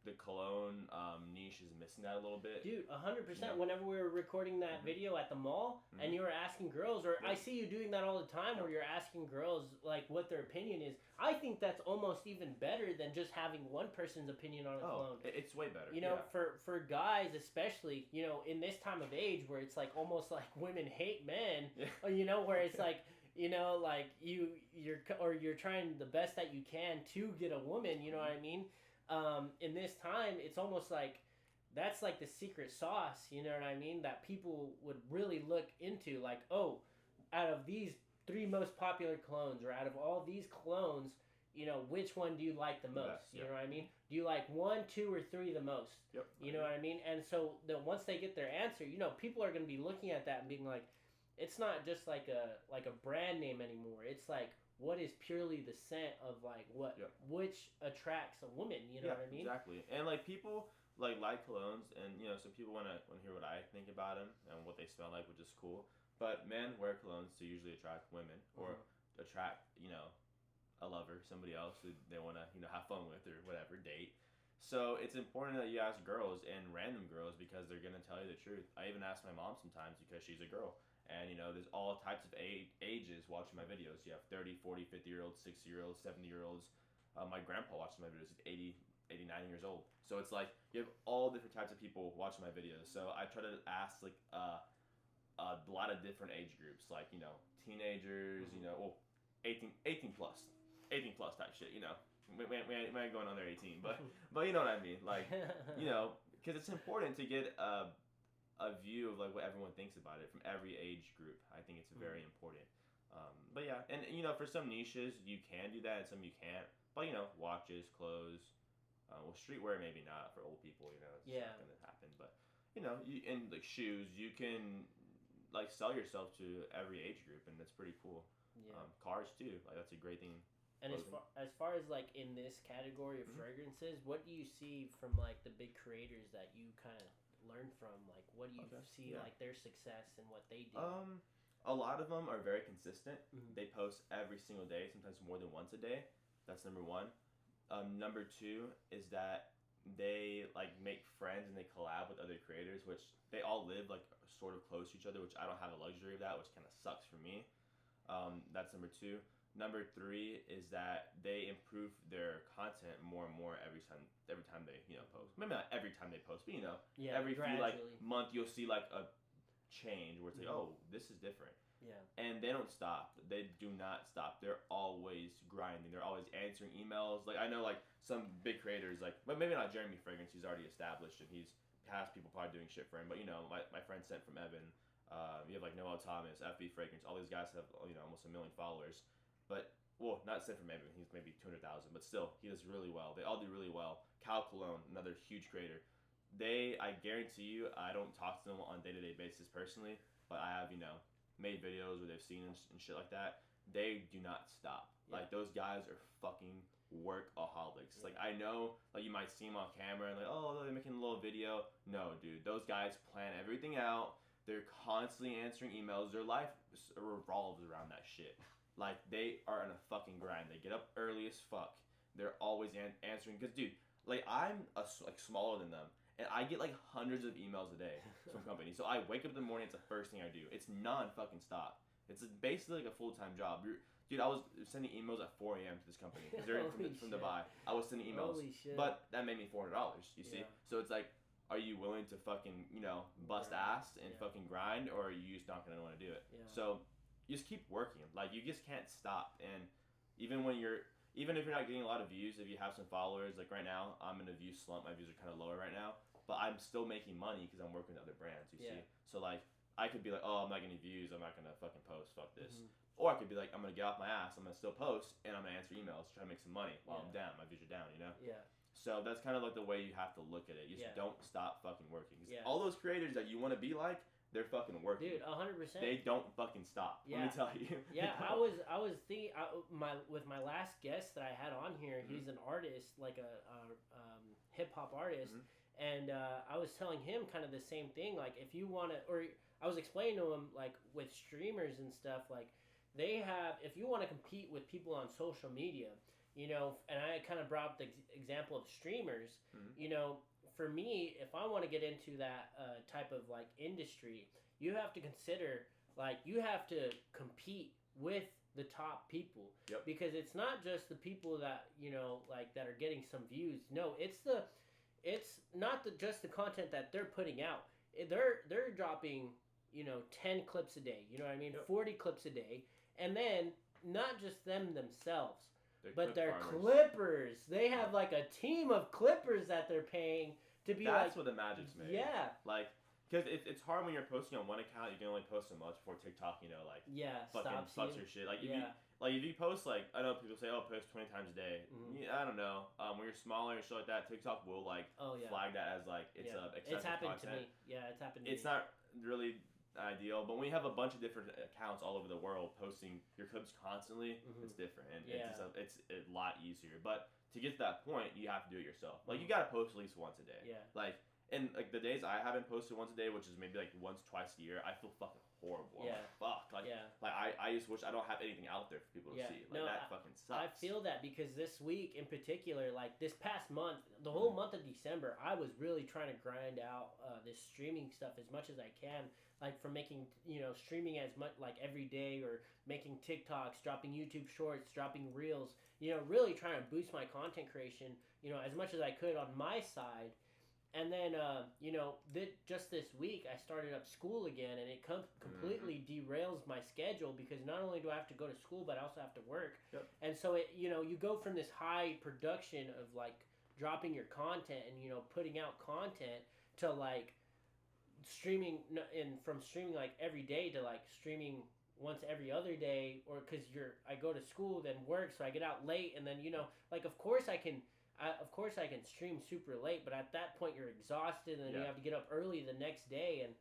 the cologne niche is missing that a little bit. Dude, 100%. You know? Whenever we were recording that video at the mall and you were asking girls, or I see you doing that all the time where you're asking girls like what their opinion is. I think that's almost even better than just having one person's opinion on a cologne. It's way better. You know, for guys especially, you know, in this time of age where it's like almost like women hate men, you know, where it's like, you know, like you're trying the best that you can to get a woman, you know what I mean? In this time, it's almost like that's like the secret sauce, you know what I mean? That people would really look into, like, oh, out of these 3 most popular colognes, or out of all these colognes, you know, which one do you like the most? You know what I mean? Do you like 1, 2, or 3 the most? You know what I mean? And so once they get their answer, you know, people are going to be looking at that and being like, it's not just like a brand name anymore. It's like, what is purely the scent of like which attracts a woman, you know what I mean? Exactly. And like people like colognes, and you know, some people want to hear what I think about them and what they smell like, which is cool. But men wear colognes to usually attract women or attract, you know, a lover, somebody else who they want to, you know, have fun with or whatever, date. So it's important that you ask girls and random girls because they're gonna tell you the truth. I even ask my mom sometimes because she's a girl. And, you know, there's all types of ages watching my videos. You have 30, 40, 50-year-olds, 60-year-olds, 70-year-olds. My grandpa watches my videos. He's 80, 89 years old. So it's like you have all different types of people watching my videos. So I try to ask, like, a lot of different age groups. Like, you know, teenagers, you know, well, 18 plus. 18 plus type shit, you know. We ain't going on there 18. But you know what I mean. Like, you know, because it's important to get a view of like what everyone thinks about it from every age group. I think it's very important. But yeah, and you know, for some niches you can do that and some you can't. But you know, watches, clothes, well, streetwear maybe not for old people. You know, it's not gonna happen. But you know, and like shoes, you can like sell yourself to every age group, and that's pretty cool. Yeah. Cars too, like that's a great thing. And as far as like in this category of fragrances, what do you see from like the big creators that you kind of learn from? Like, what do you see like their success and what they do? A lot of them are very consistent. They post every single day, sometimes more than once a day. That's number one. Number two is that they like make friends and they collab with other creators, which they all live like sort of close to each other, which I don't have the luxury of that, which kind of sucks for me. That's number two. Number three is that they improve their content more and more every time they post. Maybe not every time they post, but every few like month you'll see like a change where it's like, oh, this is different. Yeah. And they don't stop. They do not stop. They're always grinding. They're always answering emails. Like I know like some big creators like, but maybe not Jeremy Fragrance. He's already established and he's has people probably doing shit for him. But my friend sent from Evan. You have like Noel Thomas, FB Fragrance. All these guys have almost 1 million followers. But, well, not Sid from Evan. He's maybe 200,000. But still, he does really well. They all do really well. Cal Cologne, another huge creator. I guarantee you, I don't talk to them on a day-to-day basis personally. But I have, made videos where they've seen and shit like that. They do not stop. Yeah. Like, those guys are fucking workaholics. Yeah. Like, I know, like, you might see them on camera and like, oh, they're making a little video. No, dude. Those guys plan everything out. They're constantly answering emails. Their life revolves around that shit. Like, they are in a fucking grind. They get up early as fuck. They're always answering. Because, dude, like, I'm smaller than them. And I get, like, hundreds of emails a day from companies. So I wake up in the morning. It's the first thing I do. It's non-fucking stop. It's basically like a full-time job. Dude, I was sending emails at 4 a.m. to this company. Because they're from Dubai. I was sending emails. Holy shit. But that made me $400, you see? So it's like, are you willing to fucking, bust ass and fucking grind? Or are you just not going to want to do it? Yeah. So you just keep working. Like, you just can't stop. And even if you're not getting a lot of views, if you have some followers, like right now, I'm in a view slump. My views are kind of lower right now. But I'm still making money because I'm working with other brands, you see? So, like, I could be like, oh, I'm not getting any views. I'm not going to fucking post. Fuck this. Or I could be like, I'm going to get off my ass. I'm going to still post. And I'm going to answer emails, try to make some money while I'm down. My views are down, Yeah. So that's kind of like the way you have to look at it. You just don't stop fucking working. Yeah. All those creators that you want to be like, they're fucking working. Dude, 100%. They don't fucking stop. Yeah. Let me tell you. Yeah, I was thinking with my last guest that I had on here. He's an artist, like a hip hop artist, and I was telling him kind of the same thing. Like, if you want to, or I was explaining to him like with streamers and stuff, like they have, if you want to compete with people on social media, and I kind of brought up the example of streamers, for me, if I want to get into that type of like industry, you have to consider like you have to compete with the top people. Yep. Because it's not just the people that like that are getting some views. No, it's not just the content that they're putting out. They're dropping 10 clips a day. You know what I mean? Yep. 40 clips a day, and then not just them themselves. But they're clippers. They have like a team of clippers that they're paying to be. That's where the magic's made. Yeah. Like, because it's hard when you're posting on one account. You can only post so much before TikTok, fucking fucks your shit. Like, if you post, like, I know people say, oh, post 20 times a day. I don't know. When you're smaller and shit like that, TikTok will flag that as like it's excessive It's happened content. to me. Yeah, it's happened to me. It's not really ideal, but when you have a bunch of different accounts all over the world posting your clips constantly, it's different, and it's a lot easier. But to get to that point, you have to do it yourself. Like, you gotta post at least once a day. Yeah. Like, and like the days I haven't posted once a day, which is maybe like once, twice a year, I feel fucking horrible. Yeah. I'm like, fuck. Like, like I just wish I don't have anything out there for people to see. Like, that fucking sucks. I feel that because this week in particular, like this past month, the whole month of December, I was really trying to grind out this streaming stuff as much as I can. Like, from making, streaming as much, like, every day, or making TikToks, dropping YouTube shorts, dropping reels, really trying to boost my content creation, as much as I could on my side. And then, just this week, I started up school again, and it completely derails my schedule, because not only do I have to go to school, but I also have to work. Yep. And so, you go from this high production of, like, dropping your content and, putting out content to, like, from streaming like every day to like streaming once every other day, or because I go to school, then work, so I get out late, and then like of course I can stream super late, but at that point you're exhausted, and then you have to get up early the next day, and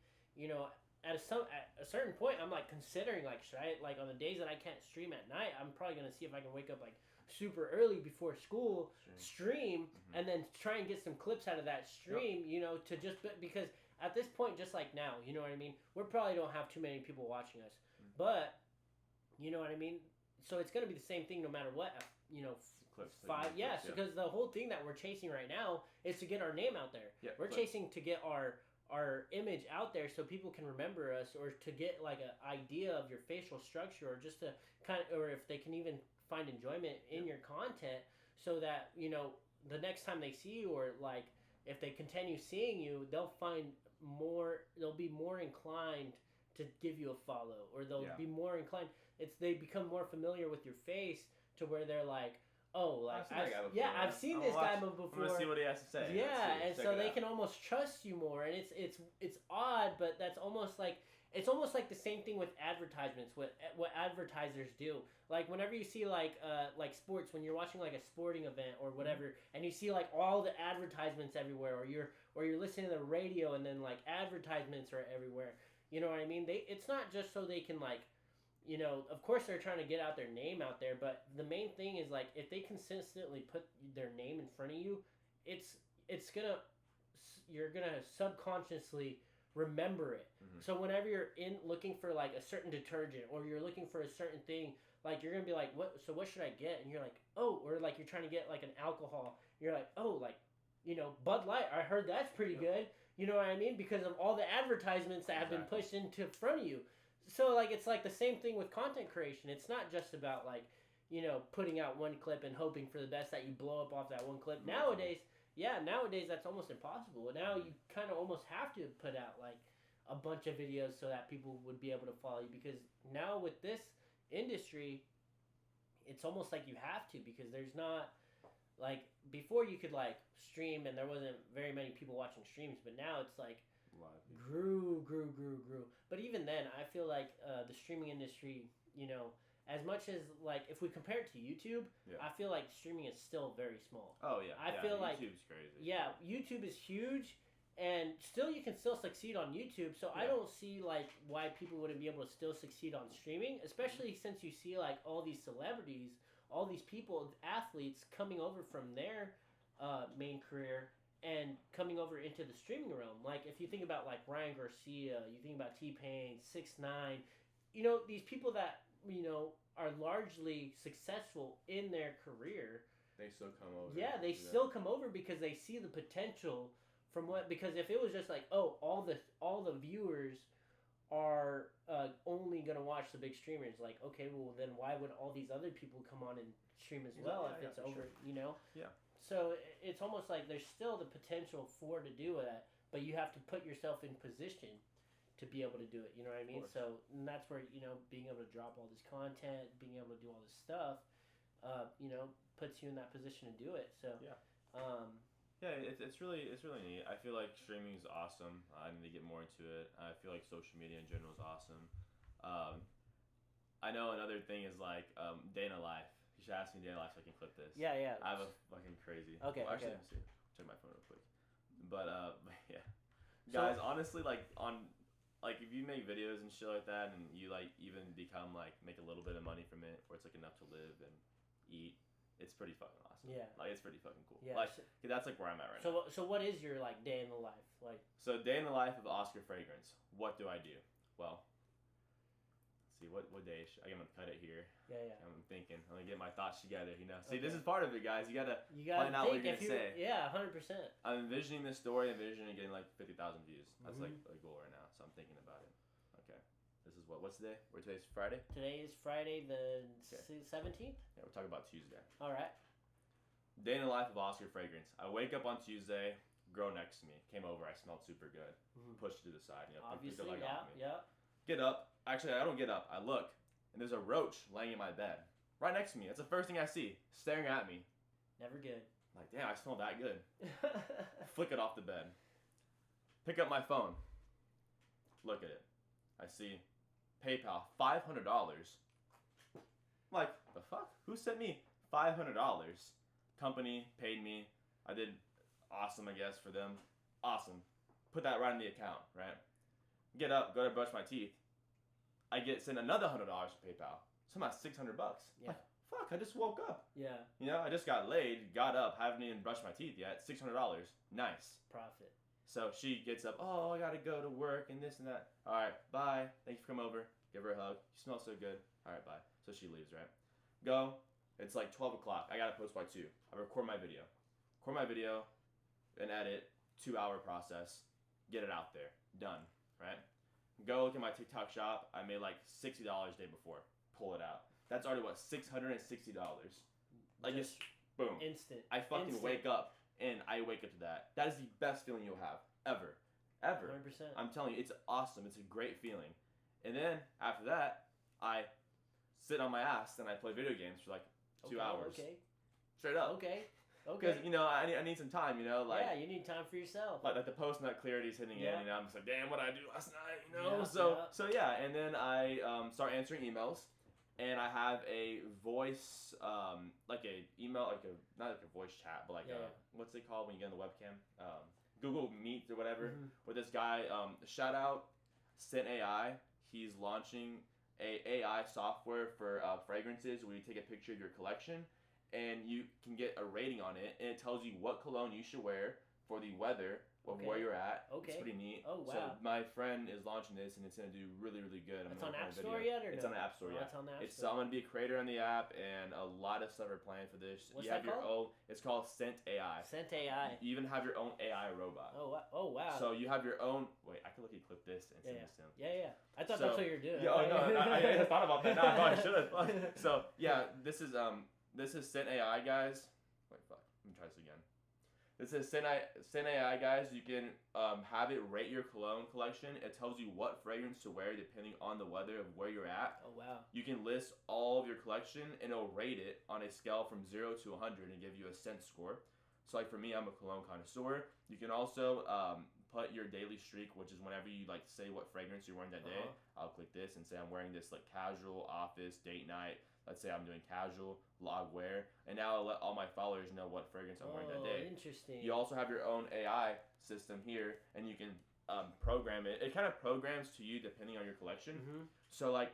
at a certain point I'm like considering, like, should I, like, on the days that I can't stream at night, I'm probably gonna see if I can wake up like super early before school, stream, and then try and get some clips out of that stream, you know, to just because at this point, just like now, you know what I mean? We probably don't have too many people watching us, but you know what I mean? So it's going to be the same thing no matter what, you know, Clips, because the whole thing that we're chasing right now is to get our name out there. Yeah, we're chasing to get our image out there so people can remember us, or to get like an idea of your facial structure, or just to or if they can even find enjoyment in your content, so that, you know, the next time they see you, or like if they continue seeing you, they'll be more inclined to give you a follow, or they'll be more inclined. They become more familiar with your face to where they're like, oh, like I've seen this guy before. I'm gonna see what he has to say. Yeah, and so they can almost trust you more, and it's odd, but that's almost like the same thing with advertisements. What advertisers do, like whenever you see like sports, when you're watching like a sporting event or whatever, and you see like all the advertisements everywhere, or you're listening to the radio and then like advertisements are everywhere. You know what I mean? It's not just so they can like, you know, of course they're trying to get out their name out there, but the main thing is like if they consistently put their name in front of you, you're gonna subconsciously remember it. So whenever you're looking for like a certain detergent, or you're looking for a certain thing, like you're gonna be like, what should I get? And you're like, oh, or like you're trying to get like an alcohol, you're like, oh, like, you know, Bud Light, I heard that's pretty good. You know what I mean? Because of all the advertisements that have been pushed into front of you. So like it's like the same thing with content creation. It's not just about like, you know, putting out one clip and hoping for the best that you blow up off that one clip. Nowadays that's almost impossible. Now you kind of almost have to put out like a bunch of videos so that people would be able to follow you, because now with this industry, it's almost like you have to, because there's not like before you could like stream and there wasn't very many people watching streams, but now it's like grew. But even then, I feel like the streaming industry, you know, as much as like if we compare it to YouTube, I feel like streaming is still very small. Oh yeah, I feel like YouTube's crazy. Yeah, YouTube is huge, and you can still succeed on YouTube. So I don't see like why people wouldn't be able to still succeed on streaming, especially since you see like all these celebrities, all these people, athletes coming over from their main career and coming over into the streaming realm. Like if you think about like Ryan Garcia, you think about T-Pain, 6ix9ine, you know, these people that, you know, are largely successful in their career. They still come over. Yeah, they still come over because they see the potential from because if it was just like, oh, all the viewers are only gonna watch the big streamers, like, okay, well then why would all these other people come on and stream as well if it's over, you know? Yeah. So it's almost like there's still the potential to do that, but you have to put yourself in position to be able to do it. You know what I mean? So and that's where, you know, being able to drop all this content, being able to do all this stuff, you know, puts you in that position to do it. So it's really neat. I feel like streaming is awesome. I need to get more into it. I feel like social media in general is awesome. I know another thing is like day in a life. You should ask me day in a life so I can clip this. Yeah. I have a fucking crazy. Okay. Well, actually, let me see. Check my phone real quick. But yeah, guys. Honestly, like if you make videos and shit like that, and you like even become like make a little bit of money from it, where it's like enough to live and eat, it's pretty fucking awesome. Yeah. Like it's pretty fucking cool. Yeah. Like that's like where I'm at right now. So what is your like day in the life like? So day in the life of Oscarfragrance. What do I do? Well, let's see what day I'm gonna cut it here. Yeah. I'm thinking. I'm gonna get my thoughts together. You know. See, this is part of it, guys. You gotta plan out what you're gonna say. Yeah, 100%. I'm envisioning this story. Envisioning getting like 50,000 views. That's like a goal right now. So I'm thinking about it. Okay. This is what's the day? Today's Friday? Today is Friday the 17th? Yeah, we're talking about Tuesday. All right. Day in the life of Oscarfragrance. I wake up on Tuesday, girl next to me, came over, I smelled super good. Pushed it to the side, you know, obviously, off me. Yeah. Get up. Actually, I don't get up. I look, and there's a roach laying in my bed. Right next to me. That's the first thing I see, staring at me. Never good. I'm like, damn, I smell that good. Flick it off the bed. Pick up my phone. Look at it. I see PayPal, $500. I'm like, the fuck? Who sent me $500? Company paid me. I did awesome, I guess, for them. Awesome. Put that right in the account, right? Get up, go to brush my teeth. I get sent another $100 to PayPal. So I'm at $600. Yeah. Like, fuck, I just woke up. Yeah. You know, I just got laid, got up, haven't even brushed my teeth yet. $600. Nice. Profit. So she gets up, oh, I gotta go to work and this and that. All right, bye. Thank you for coming over. Give her a hug. You smell so good. All right, bye. So she leaves, right? Go. It's like 12 o'clock. I gotta post by 2. I record my video. And edit. 2-hour process. Get it out there. Done. Right? Go look at my TikTok shop. I made like $60 day before. Pull it out. That's already what? $660. Like just boom. Instant. I fucking wake up and I wake up to that. That is the best feeling you'll have. Ever. 100%. I'm telling you, it's awesome. It's a great feeling. And then after that, I sit on my ass and I play video games for like 2 hours. Okay. Straight up. Okay. Because, you know, I need some time, you know? Like, yeah, you need time for yourself. Like the post-nut clarity is hitting in, you know? I'm just like, damn, what did I do last night, you know? Yeah, So yeah, and then I start answering emails. And I have a voice, like a email, like a, not like a voice chat, but like a, what's it called when you get on the webcam? Google Meet or whatever. With this guy, shout out, Scent AI. He's launching a AI software for fragrances where you take a picture of your collection and you can get a rating on it, and it tells you what cologne you should wear for the weather of where you're at. Okay. It's pretty neat. Oh, wow. So my friend is launching this, and it's going to do really, really good. It's on App Store yet, or It's on the App Store, yeah. It's on the App Store. I'm going to be a creator on the app, and a lot of stuff are planned for this. What's you have that your own. It's called Scent AI. Scent AI. You even have your own AI robot. Oh, wow. So you have your own. Wait, I could look at clip this and send this to him. Yeah. I thought that's what you were doing. Yeah, I thought about that. No, I thought I should. So yeah, this is Scent AI, guys. Wait, fuck. Let me try this again. This is Scent AI, guys. You can have it rate your cologne collection. It tells you what fragrance to wear depending on the weather of where you're at. Oh, wow. You can list all of your collection, and it'll rate it on a scale from 0 to 100 and give you a scent score. So like for me, I'm a cologne connoisseur. You can also put your daily streak, which is whenever you like say what fragrance you're wearing that day. I'll click this and say I'm wearing this like casual, office, date night. Let's say I'm doing casual, log wear, and now I'll let all my followers know what fragrance I'm wearing that day. Interesting. You also have your own AI system here, and you can program it. It kind of programs to you depending on your collection. So like,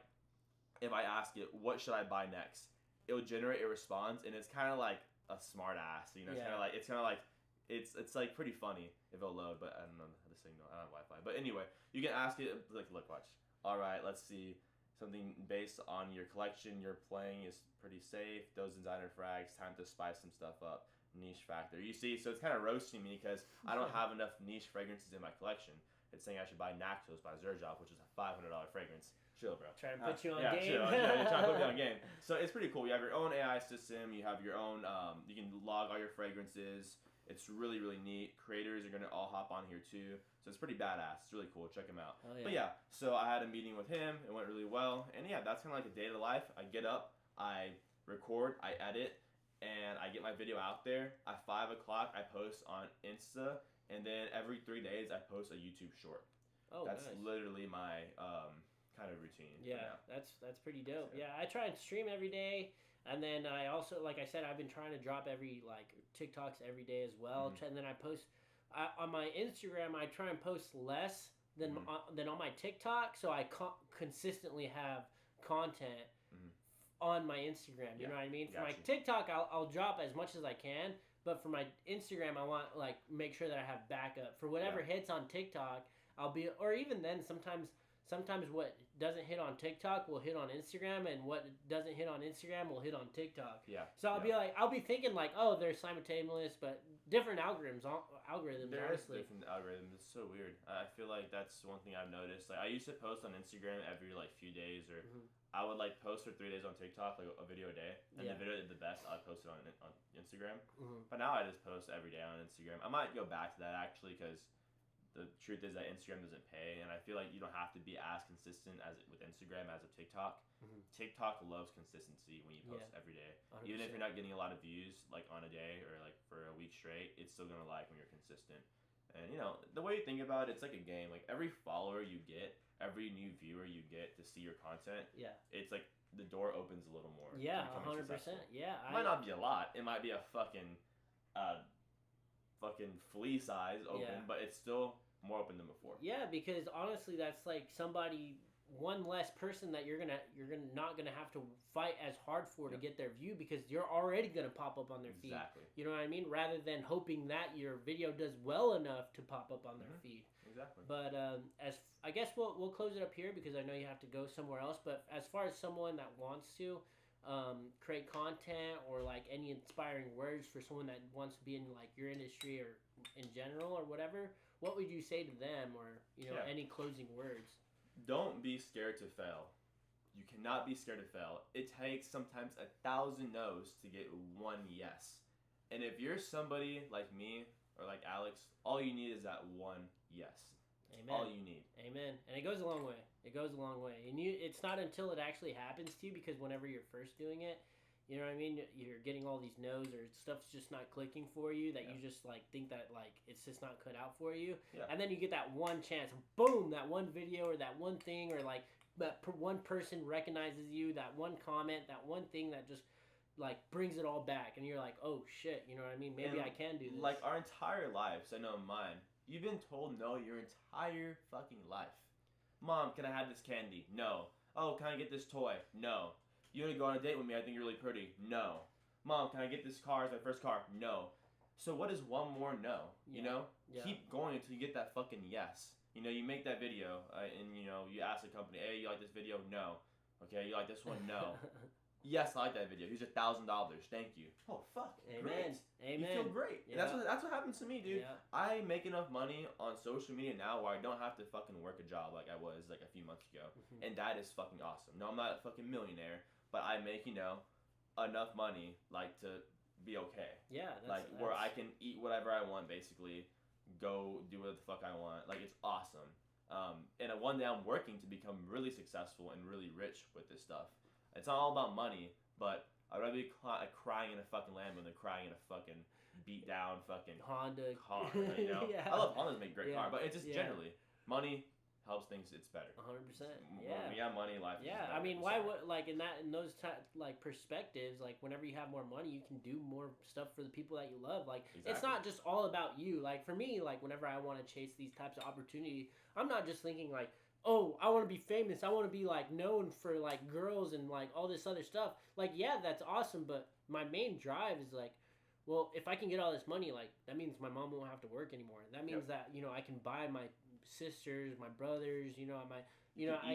if I ask it, what should I buy next? It'll generate a response, and it's kind of like a smart ass. You know, it's kind of like it's like pretty funny if it'll load, but I don't know the signal. I don't have Wi-Fi. But anyway, you can ask it like, look, watch. All right, let's see. Something based on your collection you're playing is pretty safe. Those designer frags, time to spice some stuff up. Niche factor. You see, so it's kind of roasting me because I don't have enough niche fragrances in my collection. It's saying I should buy Nactos by Zerjoff, which is a $500 fragrance. Chill, bro. Trying to put you on game. Chill. Yeah, you're trying to put me on game. So it's pretty cool. You have your own AI system. You have your own, you can log all your fragrances. It's really, really neat. Creators are going to all hop on here too. So it's pretty badass. It's really cool. Check him out. But yeah, so I had a meeting with him. It went really well. And yeah, that's kind of like a day of the life. I get up, I record, I edit, and I get my video out there. At 5 o'clock, I post on Insta. And then every 3 days, I post a YouTube short. Oh, that's nice. literally my kind of routine. Yeah, that's pretty dope. Yeah, I try and stream every day. And then I also, like I said, I've been trying to drop every, like, TikToks every day as well. And then I post, on my Instagram, I try and post less than on my TikTok. So I consistently have content on my Instagram. You know what I mean? For my TikTok, I'll drop as much as I can. But for my Instagram, I want, like, make sure that I have backup. For whatever hits on TikTok, I'll be, or even then, sometimes what doesn't hit on TikTok will hit on Instagram, and what doesn't hit on Instagram will hit on TikTok. Yeah. So I'll be thinking like, oh, they're simultaneous, but different algorithms. There honestly. Is different algorithms. It's so weird. I feel like that's one thing I've noticed. Like I used to post on Instagram every like few days, or I would like post for 3 days on TikTok, like a video a day, and the video did the best. I'd post it on Instagram. But now I just post every day on Instagram. I might go back to that actually because the truth is that Instagram doesn't pay, and I feel like you don't have to be as consistent as with Instagram as with TikTok. TikTok loves consistency when you post every day. 100%. Even if you're not getting a lot of views like on a day or like for a week straight, it's still gonna like when you're consistent. And you know, the way you think about it, it's like a game. Like every follower you get, every new viewer you get to see your content, it's like the door opens a little more. Yeah, 100%. Yeah, it might not be a lot. It might be a fucking flea size open, but it's still more open than before. Yeah, because honestly, that's like somebody one less person that you're not gonna have to fight as hard for to get their view, because you're already gonna pop up on their feed. Exactly. You know what I mean? Rather than hoping that your video does well enough to pop up on their feed. Exactly. But I guess we'll close it up here because I know you have to go somewhere else. But as far as someone that wants to create content, or like any inspiring words for someone that wants to be in like your industry or in general or whatever, what would you say to them, or any closing words? Don't be scared to fail. You cannot be scared to fail. It takes sometimes 1,000 no's to get one yes. And if you're somebody like me or like Alex, all you need is that one yes. Amen. All you need. Amen. And it goes a long way. It goes a long way. And it's not until it actually happens to you, because whenever you're first doing it, you know what I mean? You're getting all these no's, or stuff's just not clicking for you, that you just like think that like it's just not cut out for you. Yeah. And then you get that one chance, boom, that one video or that one thing, or like that one person recognizes you, that one comment, that one thing that just like brings it all back, and you're like, oh shit, you know what I mean? Maybe I can do this. Like our entire lives, I know mine. You've been told no your entire fucking life. Mom, can I have this candy? No. Oh, can I get this toy? No. You want to go on a date with me? I think you're really pretty. No. Mom, can I get this car as my first car? No. So what is one more no? You know? Yeah. Keep going until you get that fucking yes. You know, you make that video, and you ask the company, hey, you like this video? No. Okay, you like this one? No. Yes, I like that video. Here's $1,000. Thank you. Oh fuck. Amen. Great. Amen. You feel great. Yeah. And that's what happens to me, dude. Yeah. I make enough money on social media now where I don't have to fucking work a job like I was like a few months ago, and that is fucking awesome. No, I'm not a fucking millionaire, but I make enough money like to be okay. Yeah. Where I can eat whatever I want, basically, go do whatever the fuck I want. Like, it's awesome. And one day I'm working to become really successful and really rich with this stuff. It's not all about money, but I'd rather be crying in a fucking Lambo than crying in a fucking beat down fucking Honda car. Yeah. I love Hondas, make great car, but it's just Yeah. generally money helps things. It's better. 100%. When Yeah. we have money, life. Yeah, is better. I mean, why would like in those like perspectives, like whenever you have more money, you can do more stuff for the people that you love. Like It's not just all about you. Like for me, like whenever I want to chase these types of opportunity, I'm not just thinking like, oh, I want to be famous. I want to be like known for like girls and like all this other stuff. Like, yeah, that's awesome. But my main drive is like, well, if I can get all this money, like that means my mom won't have to work anymore. That means that, I can buy my sisters, my brothers, eat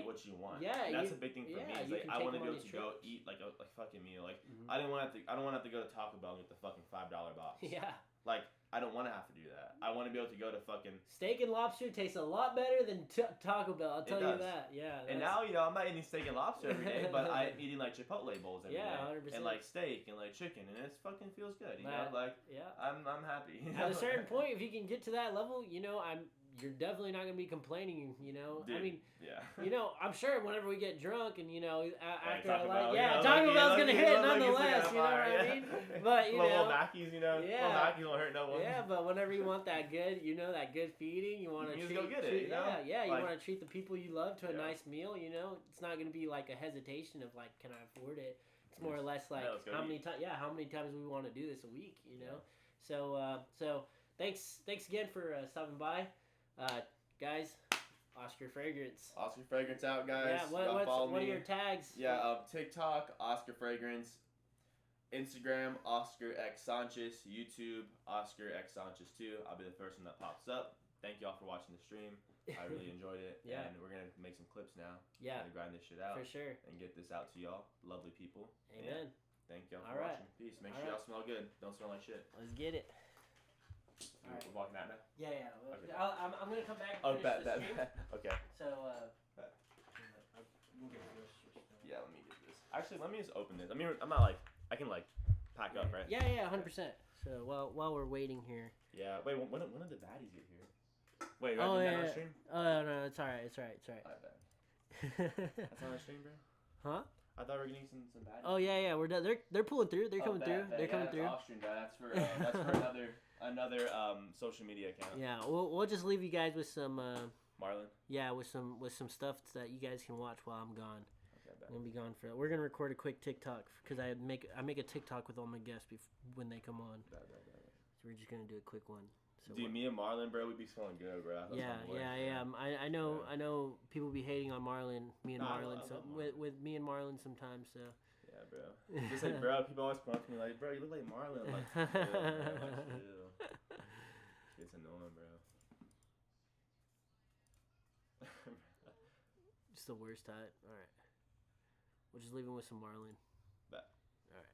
what you want. Yeah, that's a big thing for me. Is like I want to be able to go trips. eat like a fucking meal. Like I don't want to have to go to Taco Bell and get the fucking $5 box. Yeah. Like I don't want to have to do that. I want to be able to go to fucking steak and lobster tastes a lot better than Taco Bell. I'll tell you that. Yeah. And now I'm not eating steak and lobster every day, but I'm eating like Chipotle bowls every day. 100%. And like steak and like chicken, and it fucking feels good. I'm happy. At a certain point, if you can get to that level, you're definitely not gonna be complaining. Dude, I mean, yeah. I'm sure whenever we get drunk and after Taco Bell, Taco Bell's gonna hit nonetheless. You know what I mean? But little Mackies, little Mackies won't hurt no one. Yeah, but whenever you want that good, that good feeding, you want to treat. Go get it. You want to treat the people you love to a nice meal. It's not gonna be like a hesitation of like, can I afford it? It's more or less like how many times we want to do this a week. So thanks again for stopping by. Guys, Oscarfragrance. Oscarfragrance out, guys. Yeah, what are your tags? Yeah, TikTok, Oscarfragrance. Instagram, Oscar X Sanchez. YouTube, Oscar X Sanchez 2. I'll be the first one that pops up. Thank you all for watching the stream. I really enjoyed it. Yeah. And we're going to make some clips now. Yeah. We're going to grind this shit out. For sure. And get this out to y'all. Lovely people. Amen. Yeah. Thank y'all for watching. Peace. Make sure y'all smell good. Don't smell like shit. Let's get it. All right. We're walking out now? Yeah. Okay. I'm going to come back and Oh, finish the stream. Okay. So, yeah, let me get this. Actually, let me just open this. I mean, I'm not like, I can like pack up, right? Yeah, 100%. So, while we're waiting here. Yeah, wait, when did the baddies get here? Wait, oh, that yeah. on stream? Oh, no, it's alright. I bet. That's on stream, bro? Huh? I thought we were getting some baddies. Oh, yeah, we're done. They're pulling through. They're coming through. They're coming through. Off stream, that's for another social media account. Yeah, we'll just leave you guys with some Marlon. Yeah, with some stuff that you guys can watch while I'm gone. Okay, I'm gonna be gone for. We're gonna record a quick TikTok because I make a TikTok with all my guests when they come on. Bad. So we're just gonna do a quick one. So Dude, me and Marlon, bro, we be smelling good, bro. That's yeah, my boy. yeah. I know. Yeah. I know people be hating on Marlon. Me and Nah, Marlon. I So love Marlon. with me and Marlon sometimes. So. Yeah, bro. Just like, bro, people always come up to me like, bro, you look like Marlon. I'm like, chill, man, like, chill. It's annoying, bro. Just the worst type. All right. We'll just leave him with some Marlin. But All right.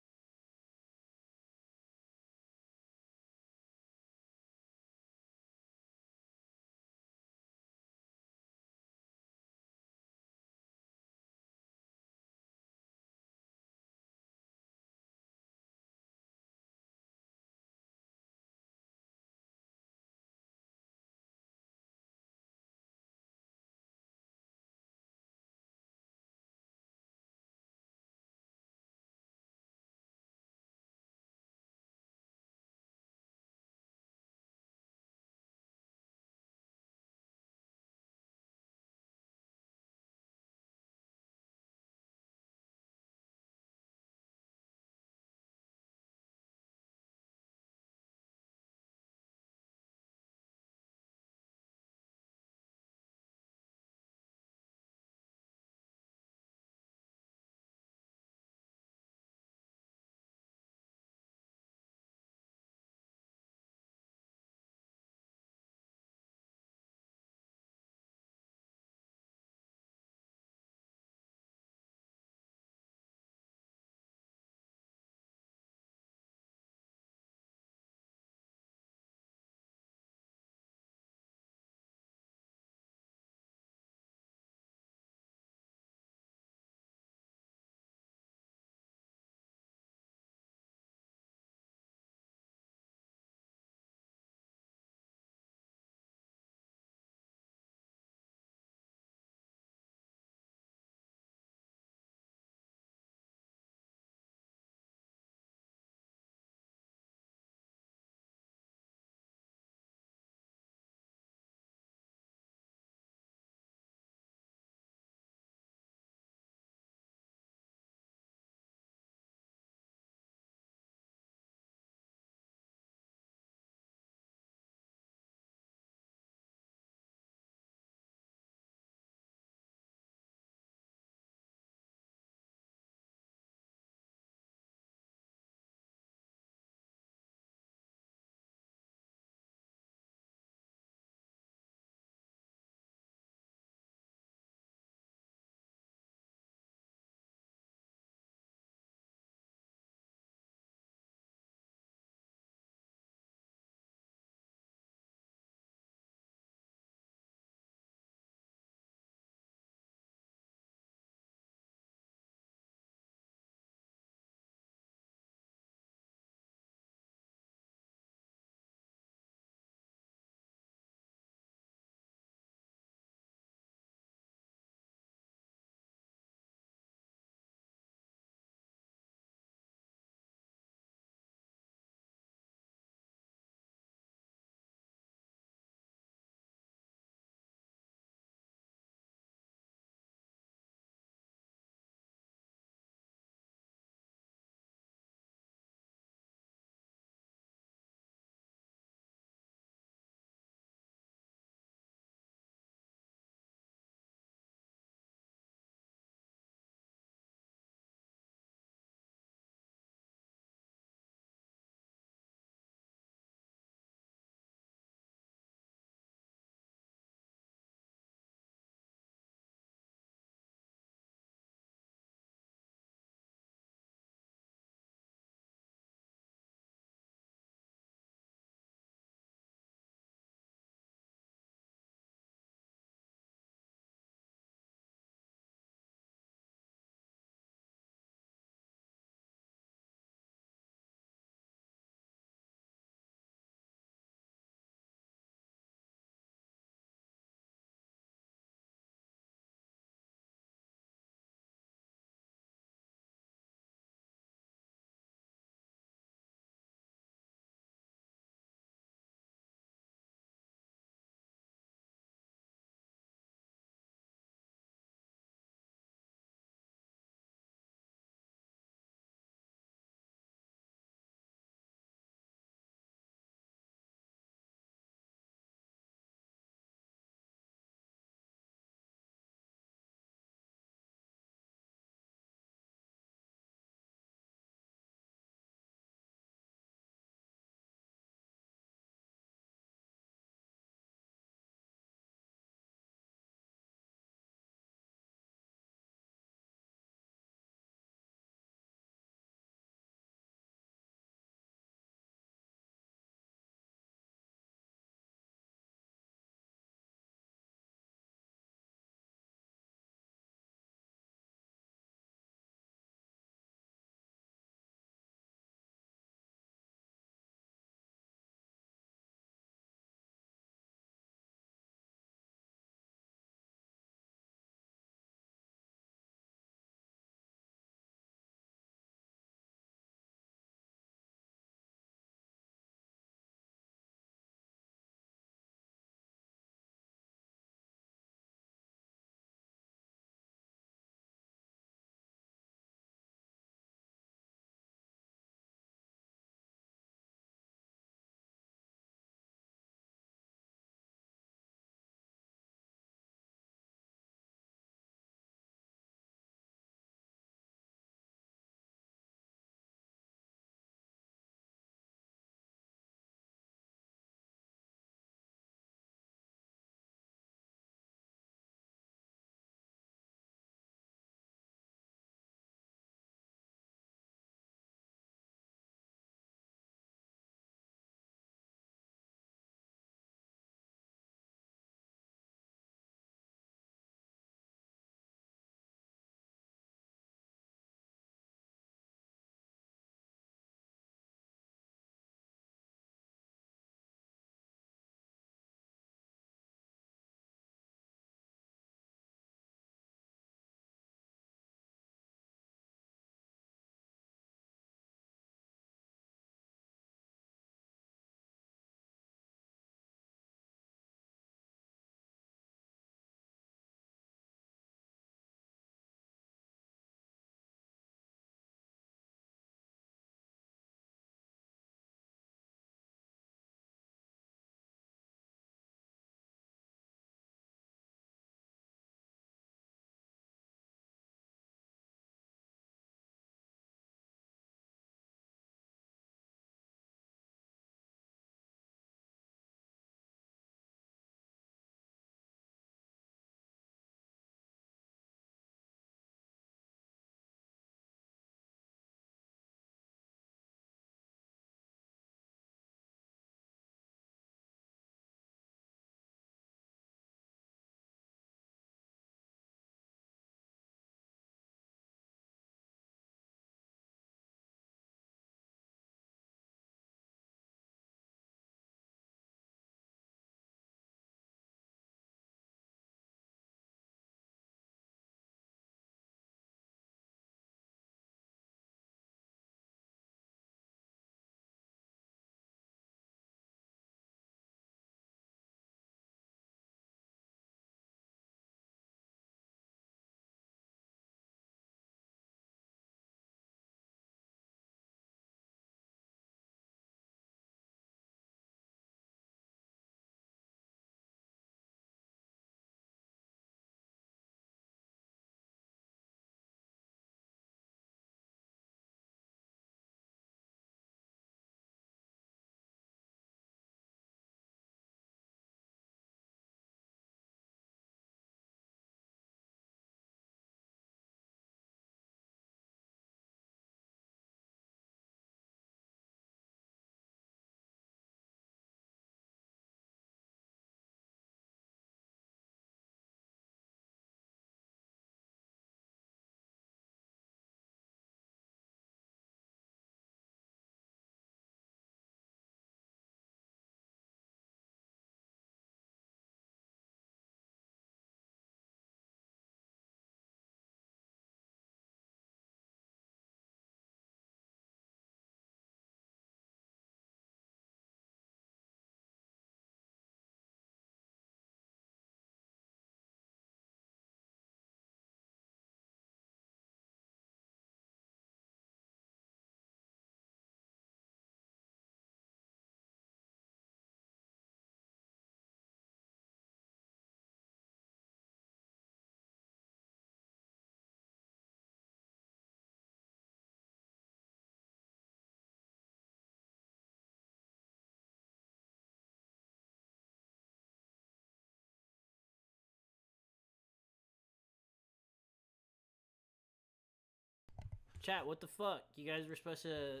chat, what the fuck? You guys were supposed to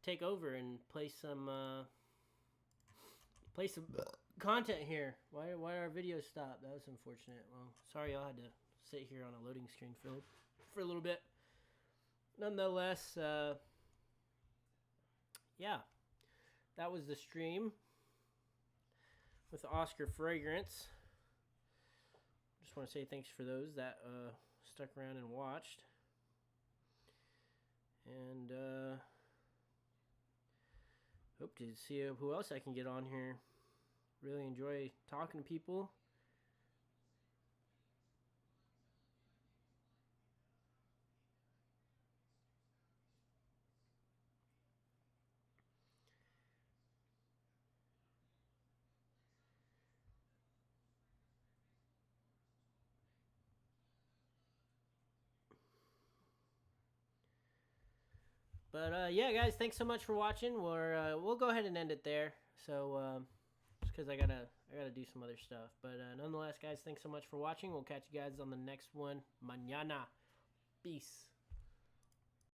take over and play some content here. Why our videos stopped? That was unfortunate. Well, sorry y'all had to sit here on a loading screen for a little bit. Nonetheless, yeah, that was the stream with Oscarfragrance. Just want to say thanks for those that stuck around and watched. And hope to see who else I can get on here. Really enjoy talking to people. But yeah, guys, thanks so much for watching. We'll go ahead and end it there. So just because I gotta do some other stuff. But nonetheless, guys, thanks so much for watching. We'll catch you guys on the next one. Mañana. Peace.